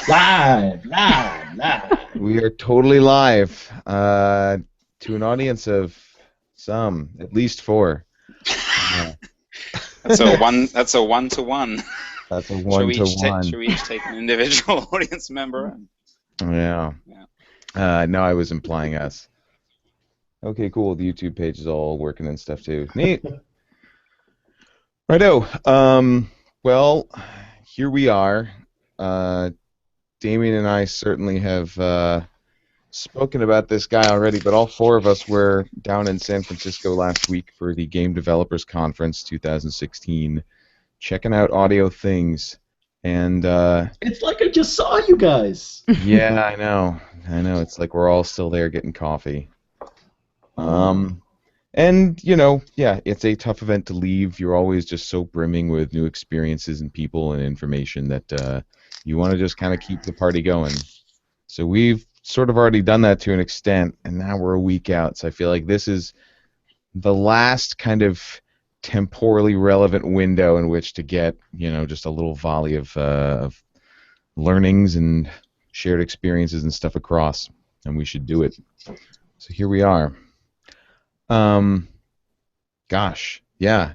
Live, live, live. We are totally live to an audience of at least four. Uh, That's a one-to-one. that's a Should we each take? one-to-one. Should we each take an individual audience member? Yeah. No, I was implying us. Okay, cool. The YouTube page is all working and stuff too. Neat. Righto. Well, here we are. Damien and I certainly have spoken about this guy already, but all four of us were down in San Francisco last week for the Game Developers Conference 2016, checking out audio things. And It's like I just saw you guys. yeah, I know. It's like we're all still there getting coffee. And yeah, it's a tough event to leave. You're always just so brimming with new experiences and people and information that you want to just kind of keep the party going. So we've sort of already done that to an extent, and now we're a week out. So I feel like this is the last kind of temporally relevant window in which to get, just a little volley of learnings and shared experiences and stuff across, and we should do it. So here we are. Gosh, yeah.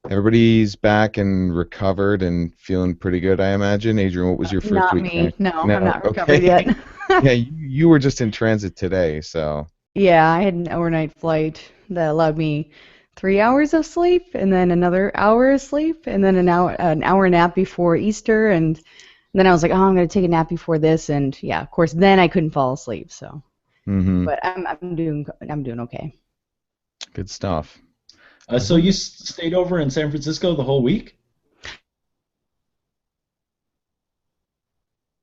Everybody's back and recovered and feeling pretty good, I imagine. Adrian, what was your first Not week? me. No, No, I'm not recovered okay. yet. Yeah, you were just in transit today, so. Yeah, I had an overnight flight that allowed me 3 hours of sleep, and then another hour of sleep, and then an hour nap before Easter, and then I was like, oh, I'm gonna take a nap before this, and yeah, of course, then I couldn't fall asleep. So, but I'm doing okay. Good stuff. So you stayed over in San Francisco the whole week?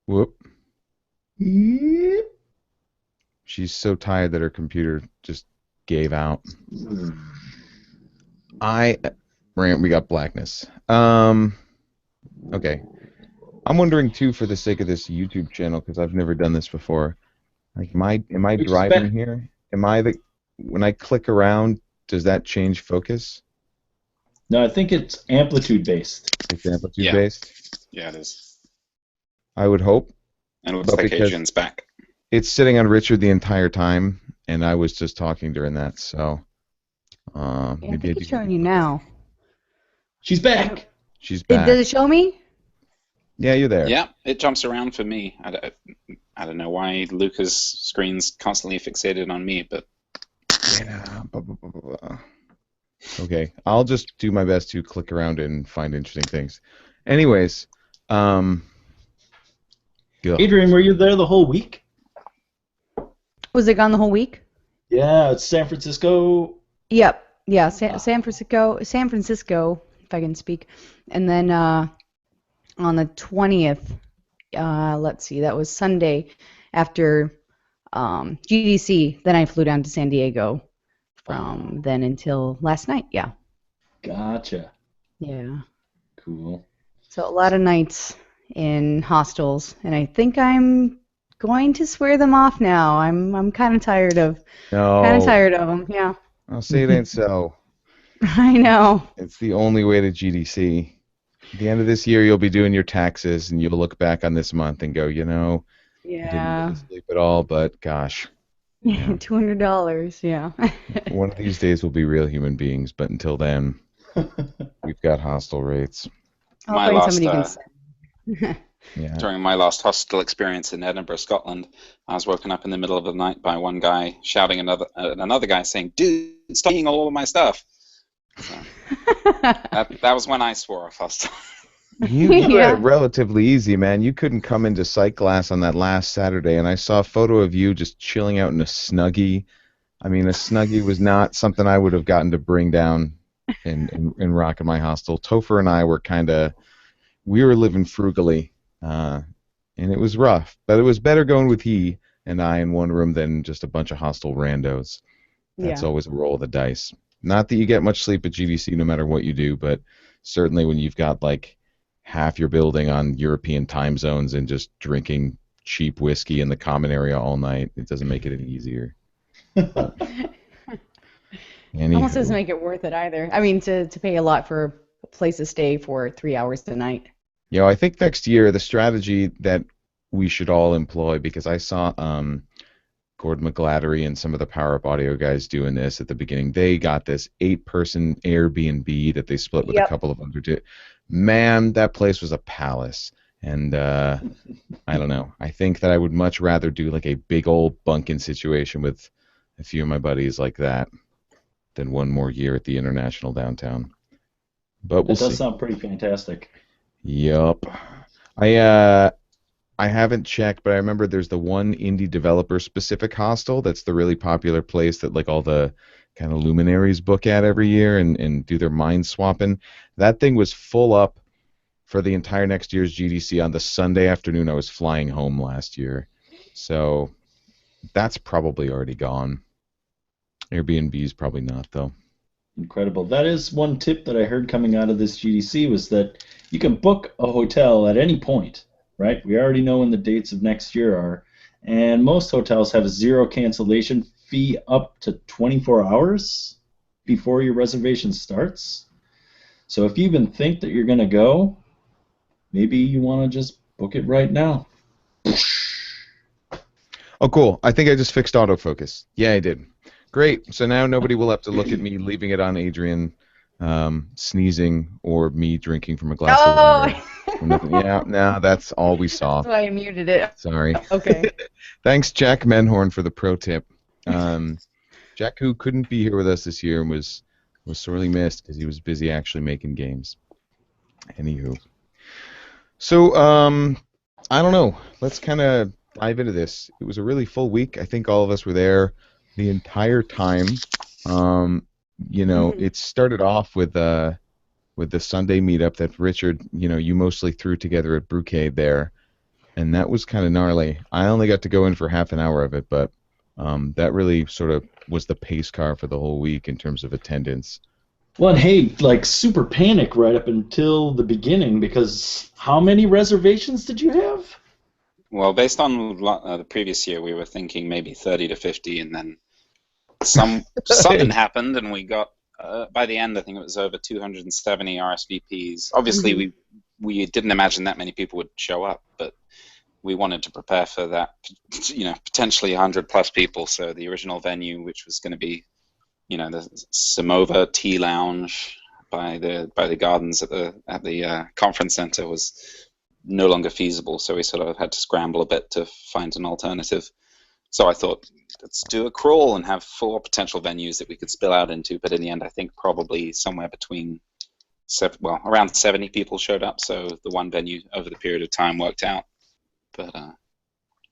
Whoop. Yep. She's so tired that her computer just gave out. We got blackness. Okay. I'm wondering too, for the sake of this YouTube channel, because I've never done this before. Like, am I driving here? When I click around, does that change focus? No, I think it's amplitude based. It's amplitude based? Yeah, it is. I would hope. And it looks like Adrian's back. It's sitting on Richard the entire time, and I was just talking during that, so I maybe think it's showing you now. She's back. She's back. Does it show me? Yeah, you're there. Yeah, it jumps around for me. I don't know why Luca's screen's constantly fixated on me, but yeah. Okay, I'll just do my best to click around and find interesting things. Anyways, Adrian, were you there the whole week? Was it gone the whole week? Yeah, it's San Francisco. Yep. Yeah, San Francisco, if I can speak. And then on the 20th, let's see, that was Sunday after GDC. Then I flew down to San Diego from then until last night. Yeah. Gotcha. Yeah. Cool. So a lot of nights in hostels, and I think I'm going to swear them off now. I'm kind of tired of them. Yeah. I'll say it ain't so. I know. It's the only way to GDC. At the end of this year, you'll be doing your taxes, and you'll look back on this month and go, I didn't really sleep at all, but gosh. Yeah. $200, yeah. One of these days we'll be real human beings, but until then, we've got hostel rates. During my last hostel experience in Edinburgh, Scotland, I was woken up in the middle of the night by one guy shouting another guy saying, "Dude, stop eating all of my stuff." So, that was when I swore off hostel. You had it relatively easy, man. You couldn't come into Sight Glass on that last Saturday, and I saw a photo of you just chilling out in a Snuggie. I mean, a Snuggie was not something I would have gotten to bring down and rock in my hostel. Topher and I we were living frugally, and it was rough, but it was better going with he and I in one room than just a bunch of hostel randos. That's always a roll of the dice. Not that you get much sleep at GDC no matter what you do, but certainly when you've got like half your building on European time zones and just drinking cheap whiskey in the common area all night, it doesn't make it any easier. Almost doesn't make it worth it either. I mean, to pay a lot for a place to stay for 3 hours a night. I think next year the strategy that we should all employ, because I saw Gord McGlattery and some of the Power Up Audio guys doing this at the beginning. They got this 8-person Airbnb that they split with a Yep. couple of other. Man, that place was a palace. And I don't know. I think that I would much rather do like a big old bunking situation with a few of my buddies like that than one more year at the International downtown. But we'll That does see. sound pretty fantastic. Yup. I haven't checked, but I remember there's the one indie developer specific hostel that's the really popular place that like all the kind of luminaries book at every year and do their mind swapping. That thing was full up for the entire next year's GDC on the Sunday afternoon I was flying home last year. So that's probably already gone. Airbnb's probably not, though. Incredible. That is one tip that I heard coming out of this GDC was that you can book a hotel at any point, right? We already know when the dates of next year are, and most hotels have a zero cancellation fee up to 24 hours before your reservation starts. So if you even think that you're going to go, maybe you want to just book it right now. Oh, cool. I think I just fixed autofocus. Yeah, I did. Great. So now nobody will have to look at me leaving it on Adrian sneezing or me drinking from a glass of water. Yeah, no, that's all we saw. That's why I muted it. Sorry. Okay. Thanks, Jack Menhorn, for the pro tip. Jack, who couldn't be here with us this year and was sorely missed because he was busy actually making games. Anywho. So, I don't know. Let's kind of dive into this. It was a really full week. I think all of us were there the entire time. It started off with the Sunday meetup that Richard, you mostly threw together at Brewcade there, and that was kind of gnarly. I only got to go in for half an hour of it, but that really sort of was the pace car for the whole week in terms of attendance. Well, and hey, like super panic right up until the beginning, because how many reservations did you have? Well, based on the previous year, we were thinking maybe 30 to 50, and then something happened, and we got, by the end, I think it was over 270 RSVPs. Obviously, we didn't imagine that many people would show up, but we wanted to prepare for that, potentially 100-plus people. So the original venue, which was going to be, the Samova Tea Lounge by the gardens at the conference center, was no longer feasible. So we sort of had to scramble a bit to find an alternative. So I thought, let's do a crawl and have 4 potential venues that we could spill out into. But in the end, I think probably somewhere between, around 70 people showed up. So the one venue over the period of time worked out. But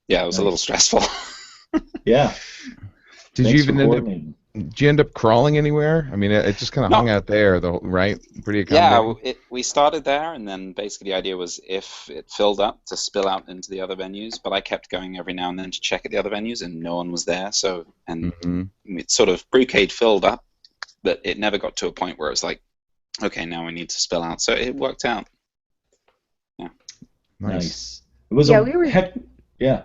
yeah, it was a little stressful. Yeah. Did you end up crawling anywhere? I mean, it just kind of hung out there, right? Pretty accommodating. Yeah, we started there, and then basically the idea was if it filled up to spill out into the other venues. But I kept going every now and then to check at the other venues, and no one was there. So, it sort of Brewcade filled up, but it never got to a point where it was like, okay, now we need to spill out. So it worked out. Yeah. Nice. It was yeah.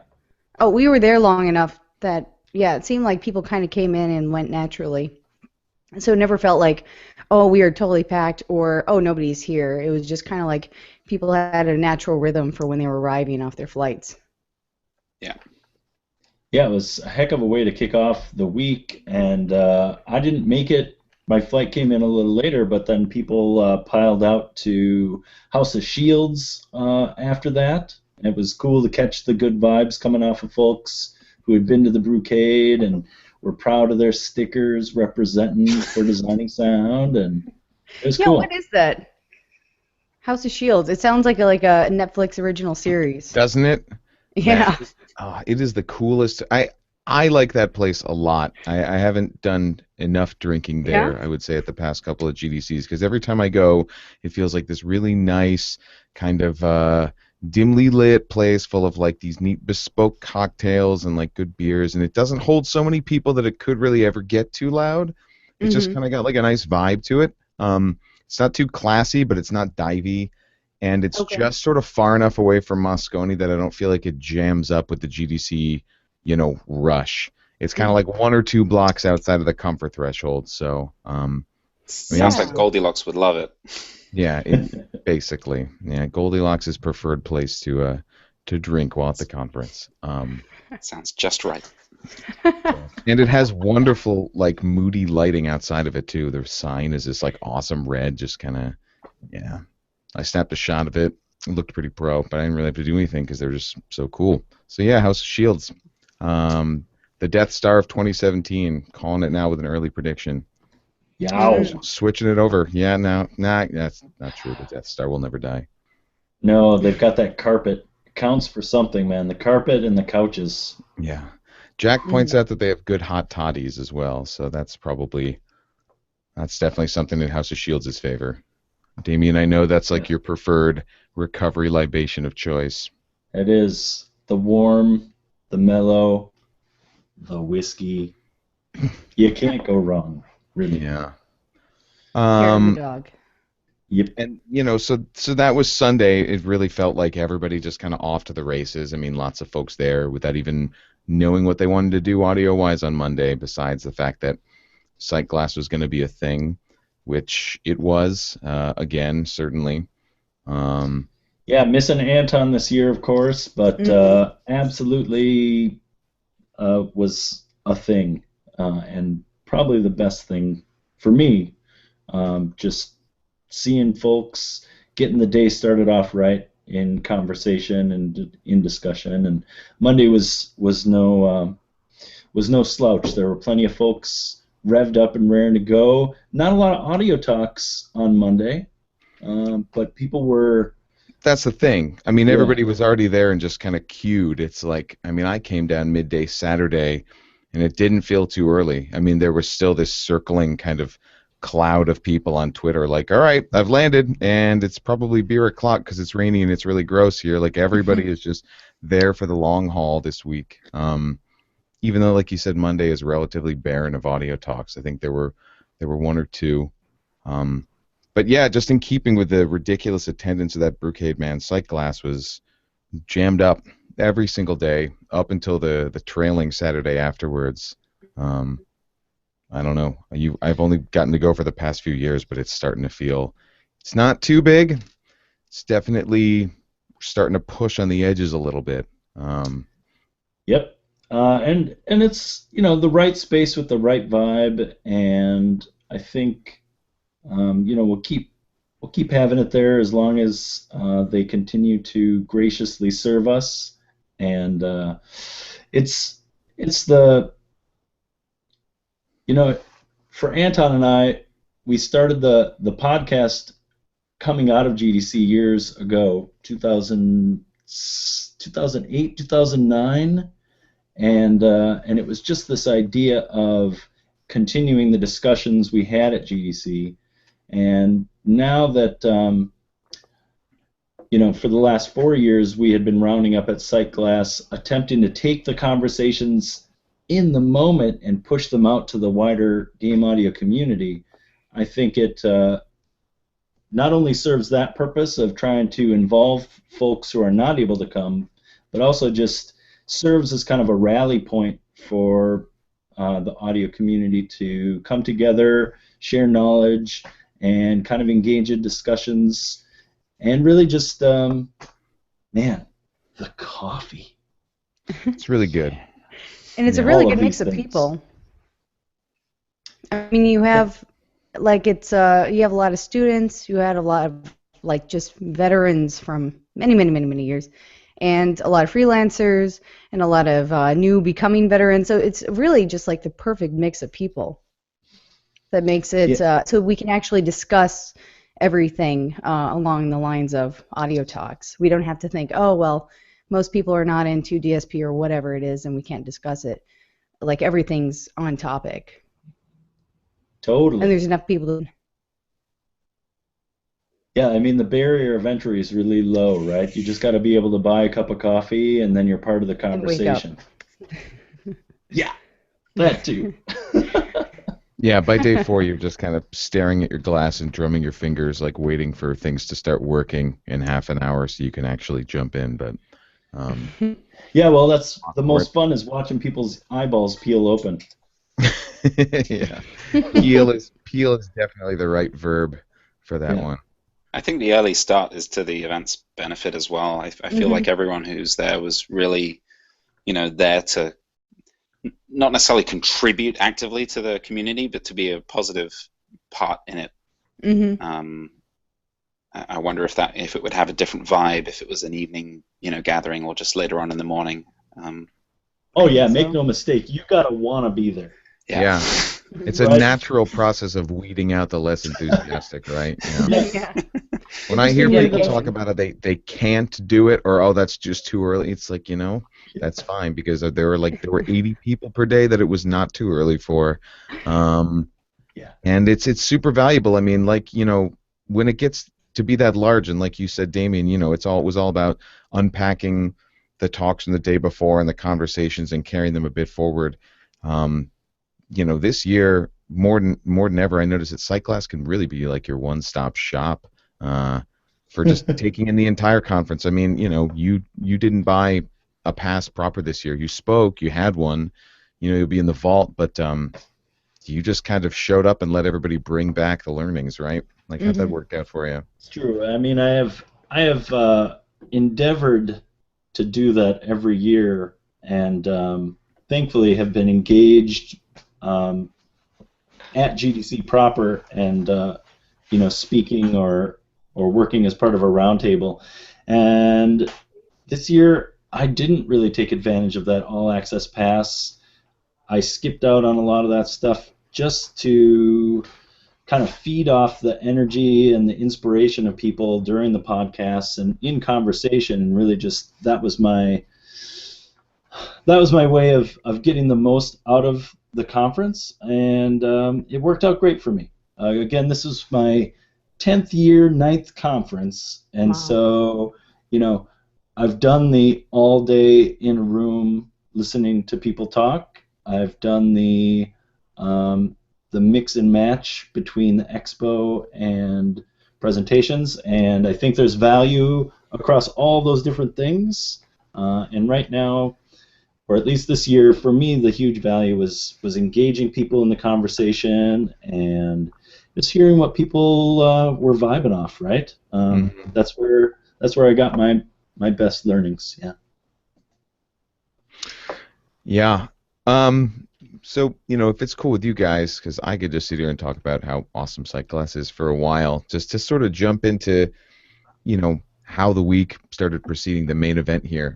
Oh, we were there long enough that, yeah, it seemed like people kind of came in and went naturally. So it never felt like, oh, we are totally packed, or, oh, nobody's here. It was just kind of like people had a natural rhythm for when they were arriving off their flights. Yeah. Yeah, it was a heck of a way to kick off the week, and I didn't make it. My flight came in a little later, but then people piled out to House of Shields after that. And it was cool to catch the good vibes coming off of folks who had been to the Brewcade and were proud of their stickers representing for Designing Sound, and it was cool. What is that? House of Shields. It sounds like a Netflix original series. Doesn't it? Yeah. It is the coolest. I like that place a lot. I haven't done enough drinking there, I would say, at the past couple of GDCs, because every time I go, it feels like this really nice kind of dimly lit place full of like these neat bespoke cocktails and like good beers, and it doesn't hold so many people that it could really ever get too loud. It's just kind of got like a nice vibe to it. It's not too classy, but it's not divey, and it's just sort of far enough away from Moscone that I don't feel like it jams up with the GDC, rush. It's kind of like 1 or 2 blocks outside of the comfort threshold. So sounds like Goldilocks would love it. Yeah, basically. Yeah, Goldilocks' preferred place to to drink while at the conference. Sounds just right. And it has wonderful, like, moody lighting outside of it, too. The sign is this, like, awesome red, just kind of, yeah. I snapped a shot of it. It looked pretty pro, but I didn't really have to do anything because they're just so cool. So, yeah, House of Shields. The Death Star of 2017, calling it now with an early prediction. Yow. Switching it over. Yeah, no, nah, that's not true. The Death Star will never die. No, they've got that carpet. It counts for something, man. The carpet and the couches. Yeah. Jack points out that they have good hot toddies as well, so that's definitely something in House of Shields' favor. Damien, I know that's like your preferred recovery libation of choice. It is the warm, the mellow, the whiskey. You can't go wrong, really. Yeah. Hair of the dog. Yep. And so that was Sunday. It really felt like everybody just kind of off to the races. I mean, lots of folks there without even knowing what they wanted to do audio-wise on Monday, besides the fact that sight glass was going to be a thing, which it was, again, certainly. Yeah, missing Anton this year, of course, but absolutely was a thing, and probably the best thing for me, just seeing folks getting the day started off right in conversation and in discussion. And Monday was no slouch. There were plenty of folks revved up and raring to go. Not a lot of audio talks on Monday, but people were. That's the thing. I mean, everybody was already there and just kind of queued. It's like, I mean, I came down midday Saturday, and it didn't feel too early. I mean, there was still this circling kind of cloud of people on Twitter like, all right, I've landed, and it's probably beer o'clock because it's rainy and it's really gross here. Like, everybody is just there for the long haul this week. Even though, like you said, Monday is relatively barren of audio talks. I think there were one or two. But yeah, just in keeping with the ridiculous attendance of that Brookade Man, Sight Glass was jammed up every single day up until the trailing Saturday afterwards. I don't know. I've only gotten to go for the past few years, but it's starting to feel it's not too big. It's definitely starting to push on the edges a little bit. Yep. And it's the right space with the right vibe, and I think we'll keep having it there as long as they continue to graciously serve us, and it's the for Anton and I, we started the podcast coming out of GDC years ago, 2008, 2009. And it was just this idea of continuing the discussions we had at GDC, and now that for the last 4 years we had been rounding up at Sight Glass, attempting to take the conversations in the moment and push them out to the wider game audio community. I think it not only serves that purpose of trying to involve folks who are not able to come, but also just serves as kind of a rally point for the audio community to come together, share knowledge, and kind of engage in discussions, and really just, the coffee. It's really good. And it's a really good mix of people. I mean, you have, you have a lot of students, you had a lot of, just veterans from many, many, many, many years, and a lot of freelancers, and a lot of new becoming veterans. So it's really just like the perfect mix of people that makes it so we can actually discuss everything along the lines of audio talks. We don't have to think, oh, well, most people are not into DSP or whatever it is, and we can't discuss it. Like, everything's on topic. Totally. And there's enough people to... Yeah, I mean, the barrier of entry is really low, right? You just got to be able to buy a cup of coffee, and then you're part of the conversation. Yeah, that too. Yeah, by day 4, you're just kind of staring at your glass and drumming your fingers, like waiting for things to start working in half an hour so you can actually jump in. But yeah, well, that's the most fun is watching people's eyeballs peel open. Yeah, peel is definitely the right verb for that one. I think the early start is to the event's benefit as well. I feel like everyone who's there was really, there to not necessarily contribute actively to the community, but to be a positive part in it. I wonder if it would have a different vibe if it was an evening, gathering, or just later on in the morning. Oh yeah, make no mistake, you gotta want to be there. Yeah. It's a natural process of weeding out the less enthusiastic, right? Yeah. When I hear people talk about it, they can't do it, or oh, that's just too early. It's like, that's fine, because there were 80 people per day that it was not too early for. And it's super valuable. I mean, when it gets to be that large, and like you said, Damien, it was all about unpacking the talks from the day before and the conversations and carrying them a bit forward. This year, more than ever, I noticed that Cyclass can really be like your one-stop shop for just taking in the entire conference. I mean, you didn't buy a pass proper this year. You spoke, you had one, you'll be in the vault, but you just kind of showed up and let everybody bring back the learnings, right? Like, how'd that work out for you? It's true. I mean, I have endeavored to do that every year, and thankfully have been engaged at GDC proper, and speaking or working as part of a roundtable. And this year, I didn't really take advantage of that all access pass. I skipped out on a lot of that stuff just to kind of feed off the energy and the inspiration of people during the podcasts and in conversation, and really just that was my way of getting the most out of the conference, and it worked out great for me. Again, this is my 10th year, 9th conference, and so I've done the all day in a room listening to people talk. I've done the mix and match between the expo and presentations, and I think there's value across all those different things. And right now, or at least this year, for me, the huge value was engaging people in the conversation and just hearing what people were vibing off. Right, that's where I got my best learnings. Yeah. Yeah. So, if it's cool with you guys, because I could just sit here and talk about how awesome Cyclass is for a while, just to sort of jump into, how the week started preceding the main event here.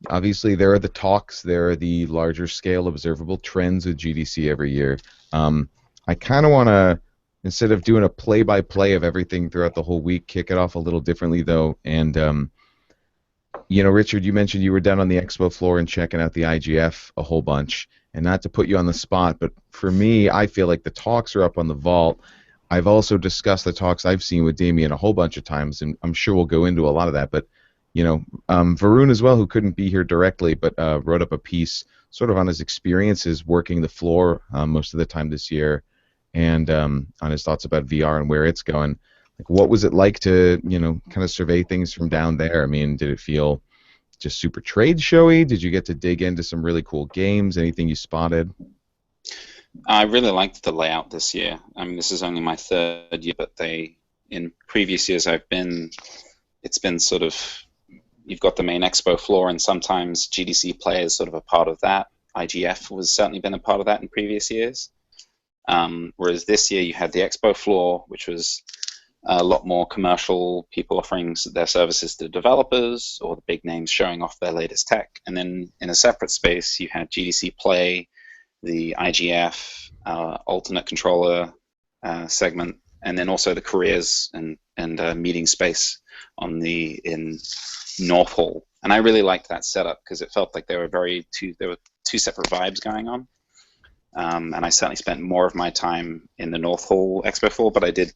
Obviously, there are the talks, there are the larger scale observable trends with GDC every year. I kind of want to, instead of doing a play-by-play of everything throughout the whole week, kick it off a little differently, though. And, Richard, you mentioned you were down on the expo floor and checking out the IGF a whole bunch. And not to put you on the spot, but for me, I feel like the talks are up on the vault. I've also discussed the talks I've seen with Damien a whole bunch of times, and I'm sure we'll go into a lot of that. But, Varun as well, who couldn't be here directly, but wrote up a piece sort of on his experiences working the floor most of the time this year, and on his thoughts about VR and where it's going. Like, what was it like to, kind of survey things from down there? I mean, did it feel just super trade showy? Did you get to dig into some really cool games? Anything you spotted? I really liked the layout this year. I mean, this is only my 3rd year, but in previous years it's been sort of, you've got the main expo floor, and sometimes GDC Play is sort of a part of that. IGF was certainly been a part of that in previous years. Whereas this year you had the expo floor, which was a lot more commercial, people offering their services to developers or the big names showing off their latest tech. And then in a separate space, you had GDC Play, the IGF, alternate controller segment, and then also the careers and meeting space in North Hall. And I really liked that setup because it felt like there were two separate vibes going on. And I certainly spent more of my time in the North Hall Expo Hall, but I did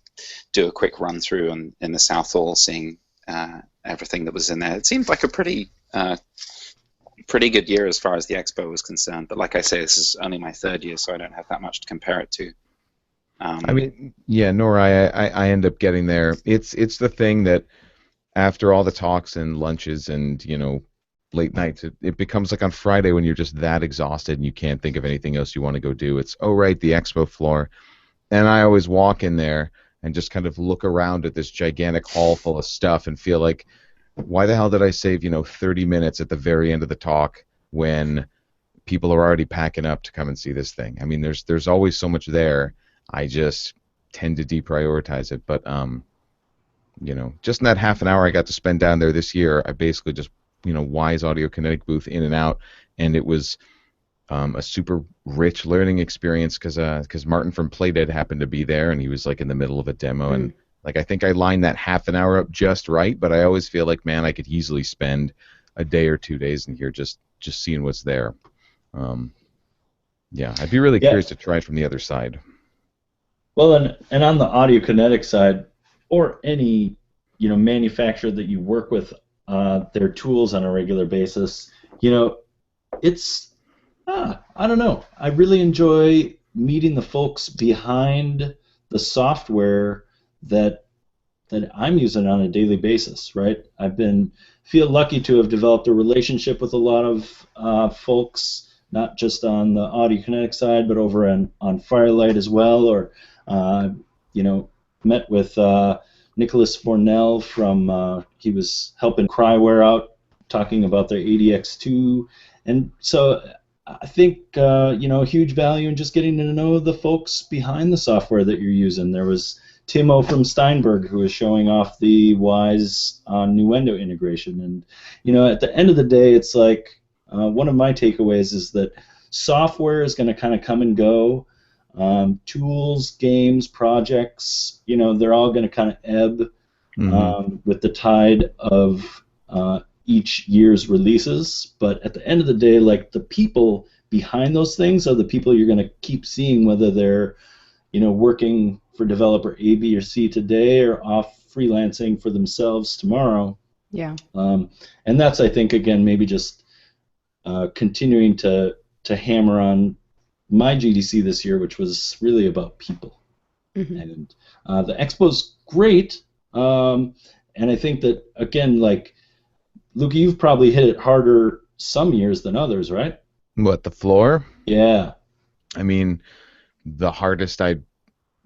do a quick run through in the South Hall, seeing everything that was in there. It seemed like a pretty good year as far as the Expo was concerned. But like I say, this is only my 3rd year, so I don't have that much to compare it to. I mean, yeah, nor I end up getting there. It's the thing that after all the talks and lunches and late nights, it becomes like on Friday when you're just that exhausted and you can't think of anything else you want to go do. It's, oh right, the expo floor. And I always walk in there and just kind of look around at this gigantic hall full of stuff and feel like, why the hell did I save 30 minutes at the very end of the talk when people are already packing up to come and see this thing? I mean, there's always so much there. I just tend to deprioritize it, but just in that half an hour I got to spend down there this year, I basically just Wise Audio Kinetic booth in and out, and it was a super rich learning experience because Martin from Playdead happened to be there, and he was like in the middle of a demo, and like I think I lined that half an hour up just right, but I always feel like, man, I could easily spend a day or 2 days in here just seeing what's there. Yeah, I'd be really curious to try it from the other side. Well, and on the Audio Kinetic side, or any manufacturer that you work with their tools on a regular basis, it's I don't know. I really enjoy meeting the folks behind the software that I'm using on a daily basis, right? Feel lucky to have developed a relationship with a lot of folks, not just on the Audio Kinetic side, but over on Firelight as well, or met with Nicholas Fornell from he was helping Cryware out, talking about their ADX2, and so I think huge value in just getting to know the folks behind the software that you're using. There was Timo from Steinberg who was showing off the Wise Nuendo integration, and at the end of the day, it's like one of my takeaways is that software is going to kind of come and go. Tools, games, projects, they're all going to kind of ebb with the tide of each year's releases, but at the end of the day, like, the people behind those things are the people you're going to keep seeing, whether they're working for developer A, B, or C today, or off freelancing for themselves tomorrow. Yeah. And that's, I think, again, maybe just continuing to hammer on my GDC this year, which was really about people. And the expo's great, and I think that, again, like, Luke, you've probably hit it harder some years than others, right? What, the floor? Yeah. I mean, the hardest I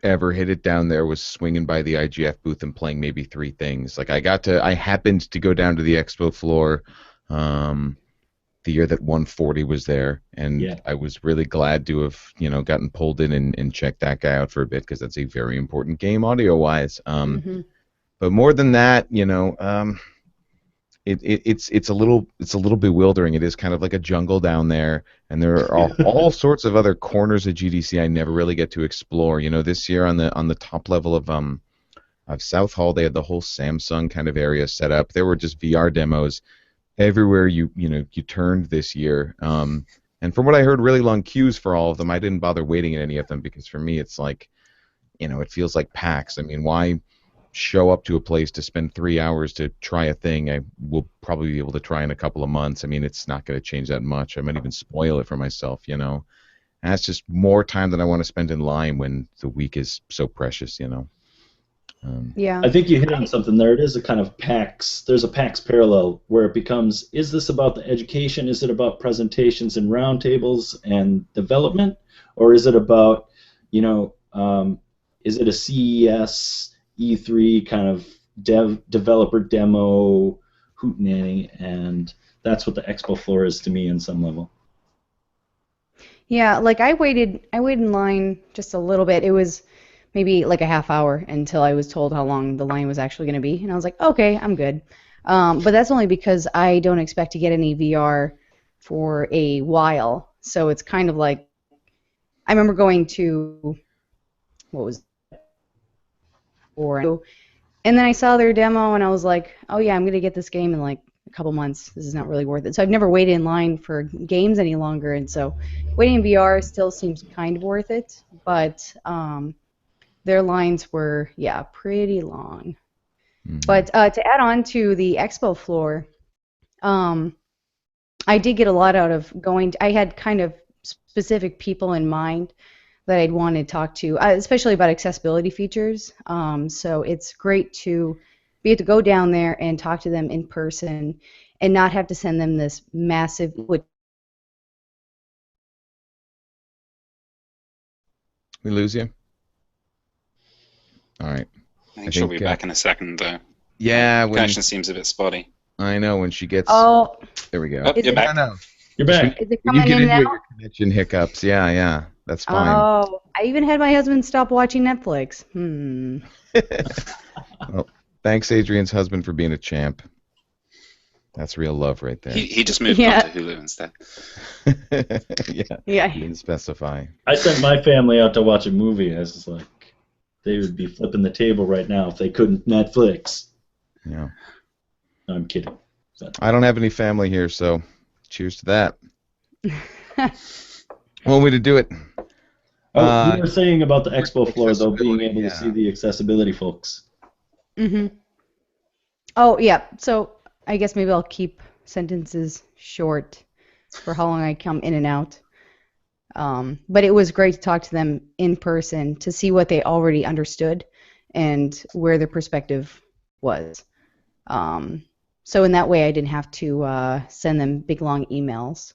ever hit it down there was swinging by the IGF booth and playing maybe 3 things. Like, I happened to go down to the expo floor the year that 140 was there, and I was really glad to have gotten pulled in and checked that guy out for a bit, because that's a very important game audio-wise. But more than that, it's a little bewildering. It is kind of like a jungle down there, and there are all sorts of other corners of GDC I never really get to explore. This year on the top level of South Hall, they had the whole Samsung kind of area set up. There were just VR demos everywhere you turned this year. And from what I heard, really long queues for all of them. I didn't bother waiting at any of them, because for me it's like, it feels like PAX. I mean, why show up to a place to spend 3 hours to try a thing I will probably be able to try in a couple of months? I mean, it's not going to change that much. I might even spoil it for myself, And that's just more time than I want to spend in line when the week is so precious, Yeah. I think you hit on something there. It is a kind of PAX. There's a PAX parallel where it becomes, is this about the education? Is it about presentations and roundtables and development? Or is it about, is it a CES, E3 kind of developer demo hootenanny? And that's what the expo floor is to me in some level. Yeah, like I waited in line just a little bit. It was maybe like a half hour until I was told how long the line was actually going to be, and I was like, okay, I'm good. But that's only because I don't expect to get any VR for a while. So it's kind of like, I remember going to, what was it? And then I saw their demo, and I was like, oh yeah, I'm going to get this game in like a couple months. This is not really worth it. So I've never waited in line for games any longer, and so waiting in VR still seems kind of worth it, but their lines were, pretty long. But to add on to the expo floor, I did get a lot out of going. I had kind of specific people in mind that I'd want to talk to, especially about accessibility features. So it's great to be able to go down there and talk to them in person and not have to send them this massive. We lose you? All right. I think she'll be back in a second, though. Yeah, Connection seems a bit spotty. I know when she gets. Oh, there we go. Oh, you're back. No. You're back. is it When you coming get in into and it, out? your connection hiccups. Yeah, that's fine. Oh, I even had my husband stop watching Netflix. Well, thanks, Adrian's husband, for being a champ. That's real love right there. He just moved on to Hulu instead. Yeah. He didn't specify. I sent my family out to watch a movie. I was just like, they would be flipping the table right now if they couldn't Netflix. Yeah. No, I'm kidding. I don't have any family here, so cheers to that. One way to do it. Oh, you were saying about the expo floor, though, being able yeah. to see the accessibility folks. Oh, yeah. So I guess maybe I'll keep sentences short for how long I come in and out. But it was great to talk to them in person to see what they already understood and where their perspective was. So in that way, I didn't have to send them big, long emails.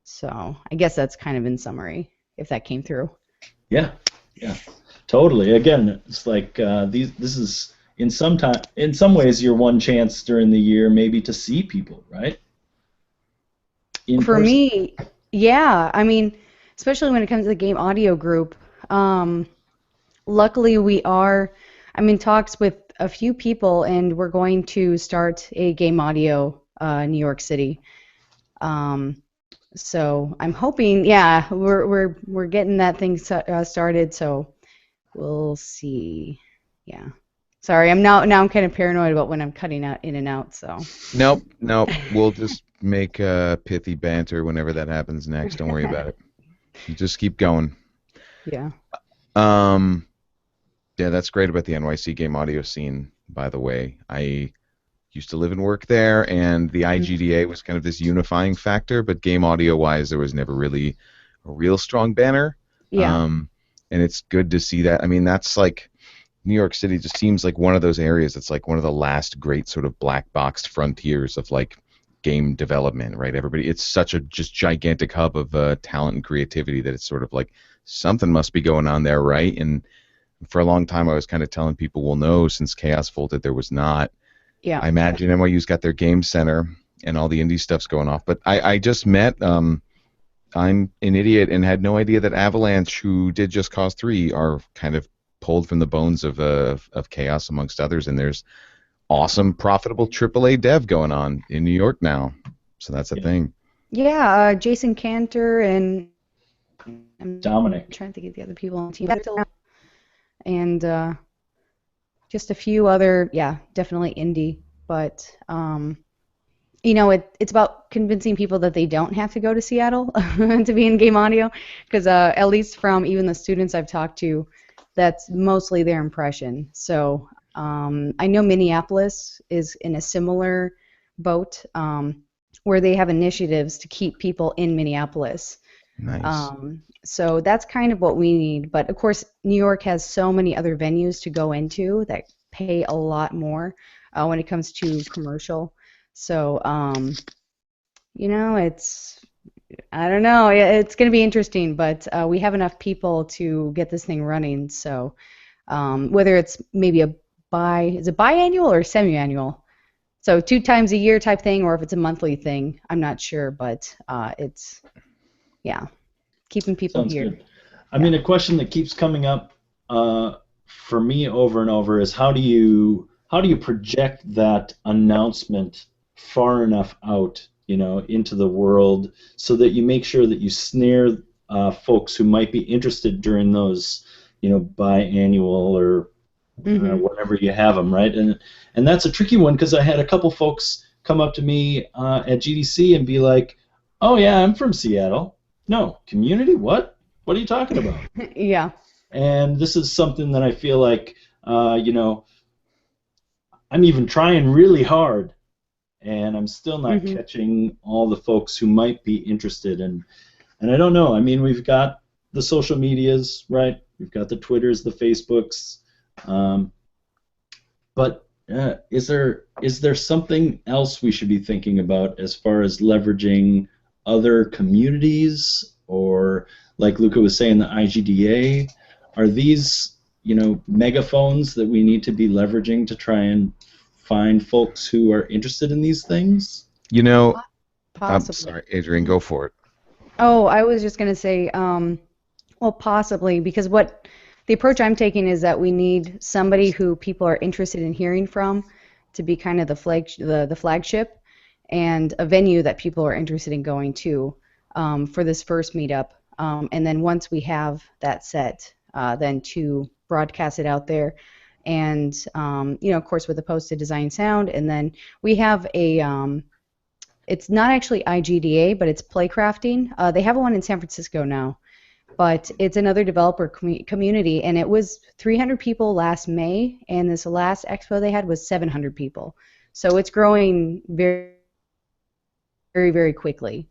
So I guess that's kind of in summary, if that came through. Yeah, totally. Again, it's like this is in some ways your one chance during the year maybe to see people, right? For me, yeah. I mean, especially when it comes to the game audio group. Luckily, I'm in talks with a few people, and we're going to start a game audio New York City. So I'm hoping, we're getting that thing started. So we'll see. Yeah. Sorry, now I'm kind of paranoid about when I'm cutting out in and out. So. Nope. We'll just make pithy banter whenever that happens next. Don't worry about it. You just keep going. Yeah. Yeah, that's great about the NYC game audio scene, by the way. I used to live and work there, and the IGDA was kind of this unifying factor, but game audio-wise, there was never really a real strong banner. Yeah. And it's good to see that. I mean, that's like New York City just seems like one of those areas that's like one of the last great sort of black boxed frontiers of like game development, right? It's such a just gigantic hub of talent and creativity that it's sort of like something must be going on there, right? And for a long time, I was kind of telling people, well, no, since Chaos folded, there was not. Yeah. I imagine NYU's got their game center and all the indie stuff's going off. But I just met, I'm an idiot and had no idea that Avalanche, who did Just Cause 3, are kind of pulled from the bones of Chaos, amongst others. And there's awesome, profitable AAA dev going on in New York now. So that's a thing. Yeah, Jason Cantor and Dominic. I'm trying to think of the other people on the team. And just a few other, definitely indie. But, it's about convincing people that they don't have to go to Seattle to be in game audio. Because at least from even the students I've talked to, that's mostly their impression. So I know Minneapolis is in a similar boat where they have initiatives to keep people in Minneapolis. Nice. So that's kind of what we need. But, of course, New York has so many other venues to go into that pay a lot more when it comes to commercial. So, I don't know. It's going to be interesting, but we have enough people to get this thing running. So whether it's maybe is it biannual or semi-annual? So 2 times a year type thing, or if it's a monthly thing, I'm not sure, but it's, keeping people Sounds here. Good. I mean, a question that keeps coming up for me over and over is how do you project that announcement far enough out, into the world so that you make sure that you snare folks who might be interested during those, biannual or whenever you have them, right? And that's a tricky one because I had a couple folks come up to me at GDC and be like, "Oh yeah, I'm from Seattle." No, community? What? What are you talking about? Yeah. And this is something that I feel like, I'm even trying really hard, and I'm still not catching all the folks who might be interested. And I don't know. I mean, we've got the social medias, right? We've got the Twitters, the Facebooks. But is there something else we should be thinking about as far as leveraging other communities, or like Luca was saying, the IGDA? Are these, megaphones that we need to be leveraging to try and find folks who are interested in these things? I'm Possibly. sorry, Adrian, go for it. Oh, I was just going to say, well, possibly, because what the approach I'm taking is that we need somebody who people are interested in hearing from to be kind of the flagship and a venue that people are interested in going to for this first meetup. And then once we have that set, then to broadcast it out there. And, of course, with the posted design sound. And then we have it's not actually IGDA, but it's Playcrafting. They have one in San Francisco now, but it's another developer community, and it was 300 people last May, and this last expo they had was 700 people. So it's growing very, very, very quickly.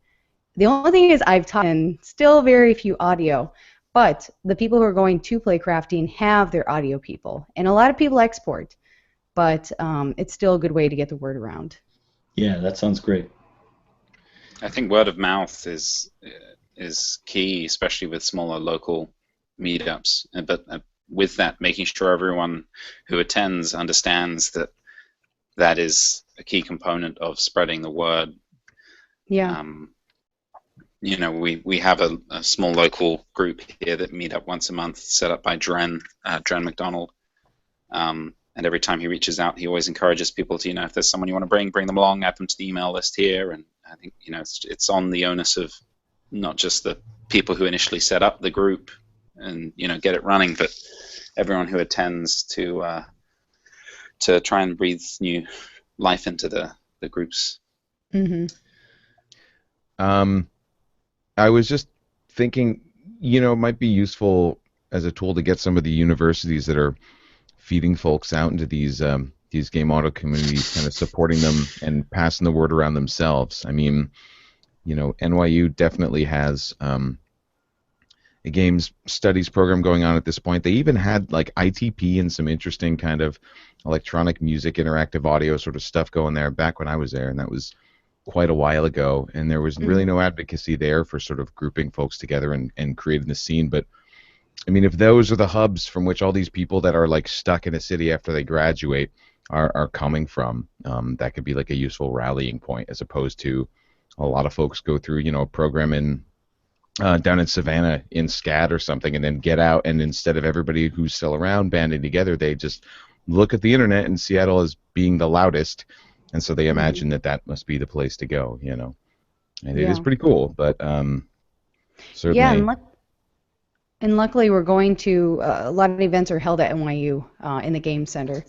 The only thing is I've taught in still very few audio, but the people who are going to Playcrafting have their audio people, and a lot of people export, but it's still a good way to get the word around. Yeah, that sounds great. I think word of mouth is key, especially with smaller local meetups. But with that, making sure everyone who attends understands that that is a key component of spreading the word. Yeah. We have a small local group here that meet up once a month, set up by Dren McDonald. And every time he reaches out, he always encourages people to, if there's someone you want to bring them along, add them to the email list here. And I think, it's on the onus of not just the people who initially set up the group and, get it running, but everyone who attends to try and breathe new life into the groups. Mm-hmm. I was just thinking, it might be useful as a tool to get some of the universities that are feeding folks out into these game audio communities, kind of supporting them and passing the word around themselves. I mean, NYU definitely has a games studies program going on at this point. They even had like ITP and some interesting kind of electronic music, interactive audio sort of stuff going there back when I was there, and that was quite a while ago. And there was really no advocacy there for sort of grouping folks together and creating the scene. But I mean, if those are the hubs from which all these people that are like stuck in a city after they graduate are coming from, that could be like a useful rallying point, as opposed to a lot of folks go through, a program in down in Savannah in SCAD or something, and then get out, and instead of everybody who's still around banding together, they just look at the internet and Seattle as being the loudest, and so they imagine that must be the place to go, and it is pretty cool, but certainly. Yeah, and luckily we're going to a lot of events are held at NYU in the Game Center,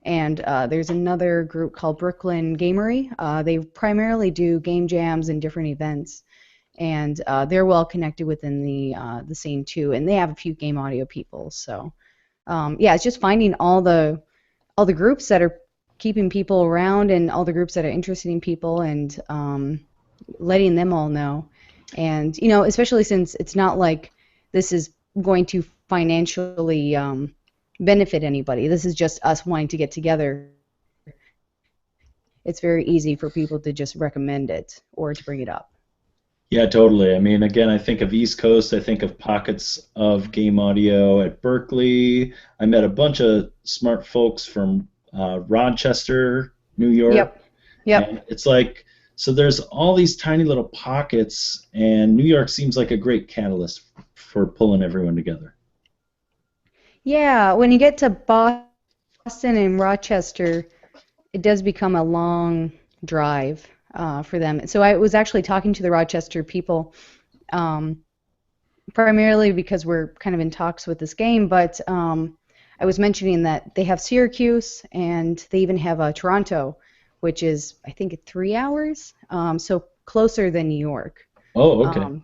and there's another group called Brooklyn Gamery. They primarily do game jams and different events, and they're well connected within the scene too, and they have a few game audio people. So it's just finding all the groups that are keeping people around, and all the groups that are interested in people, and letting them all know. And especially since it's not like this is going to financially benefit anybody. This is just us wanting to get together. It's very easy for people to just recommend it or to bring it up. Yeah, totally. I mean, again, I think of East Coast, I think of pockets of game audio at Berkeley. I met a bunch of smart folks from Rochester, New York. Yep. And it's like, so there's all these tiny little pockets, and New York seems like a great catalyst for pulling everyone together. Yeah, when you get to Boston and Rochester, it does become a long drive for them. So I was actually talking to the Rochester people, primarily because we're kind of in talks with this game, but I was mentioning that they have Syracuse, and they even have Toronto, which is, I think, 3 hours, so closer than New York. Oh, okay.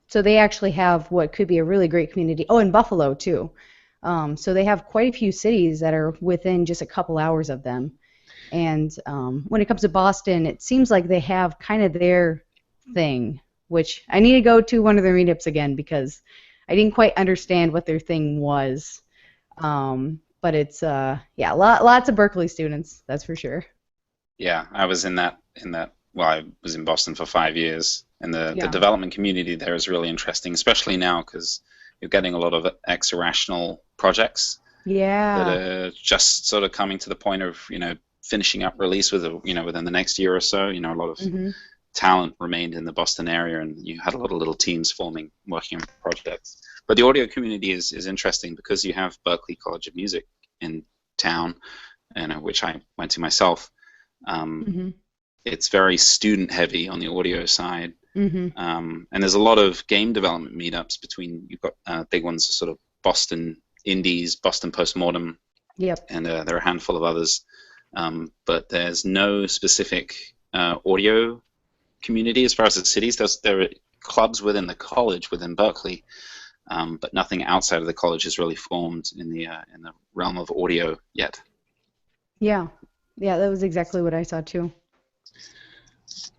So they actually have what could be a really great community. Oh, and Buffalo, too. So they have quite a few cities that are within just a couple hours of them. And when it comes to Boston, it seems like they have kind of their thing, which I need to go to one of their meetups again because I didn't quite understand what their thing was. But it's, lots of Berkeley students, that's for sure. Yeah, I was in that. Well, I was in Boston for 5 years, and the development community there is really interesting, especially now because you're getting a lot of ex-irrational projects. that Yeah. are just sort of coming to the point of, finishing up release within the next year or so. A lot of Mhm. talent remained in the Boston area, and you had a lot of little teams forming, working on projects. But the audio community is interesting because you have Berklee College of Music in town, which I went to myself. Mhm. It's very student heavy on the audio side. Mhm. And there's a lot of game development meetups you've got big ones, sort of Boston Indies, Boston Postmortem, Yep. and there are a handful of others. But there's no specific audio community as far as the cities. There are clubs within the college, within Berkeley, but nothing outside of the college has really formed in the realm of audio yet. Yeah. Yeah, that was exactly what I saw too.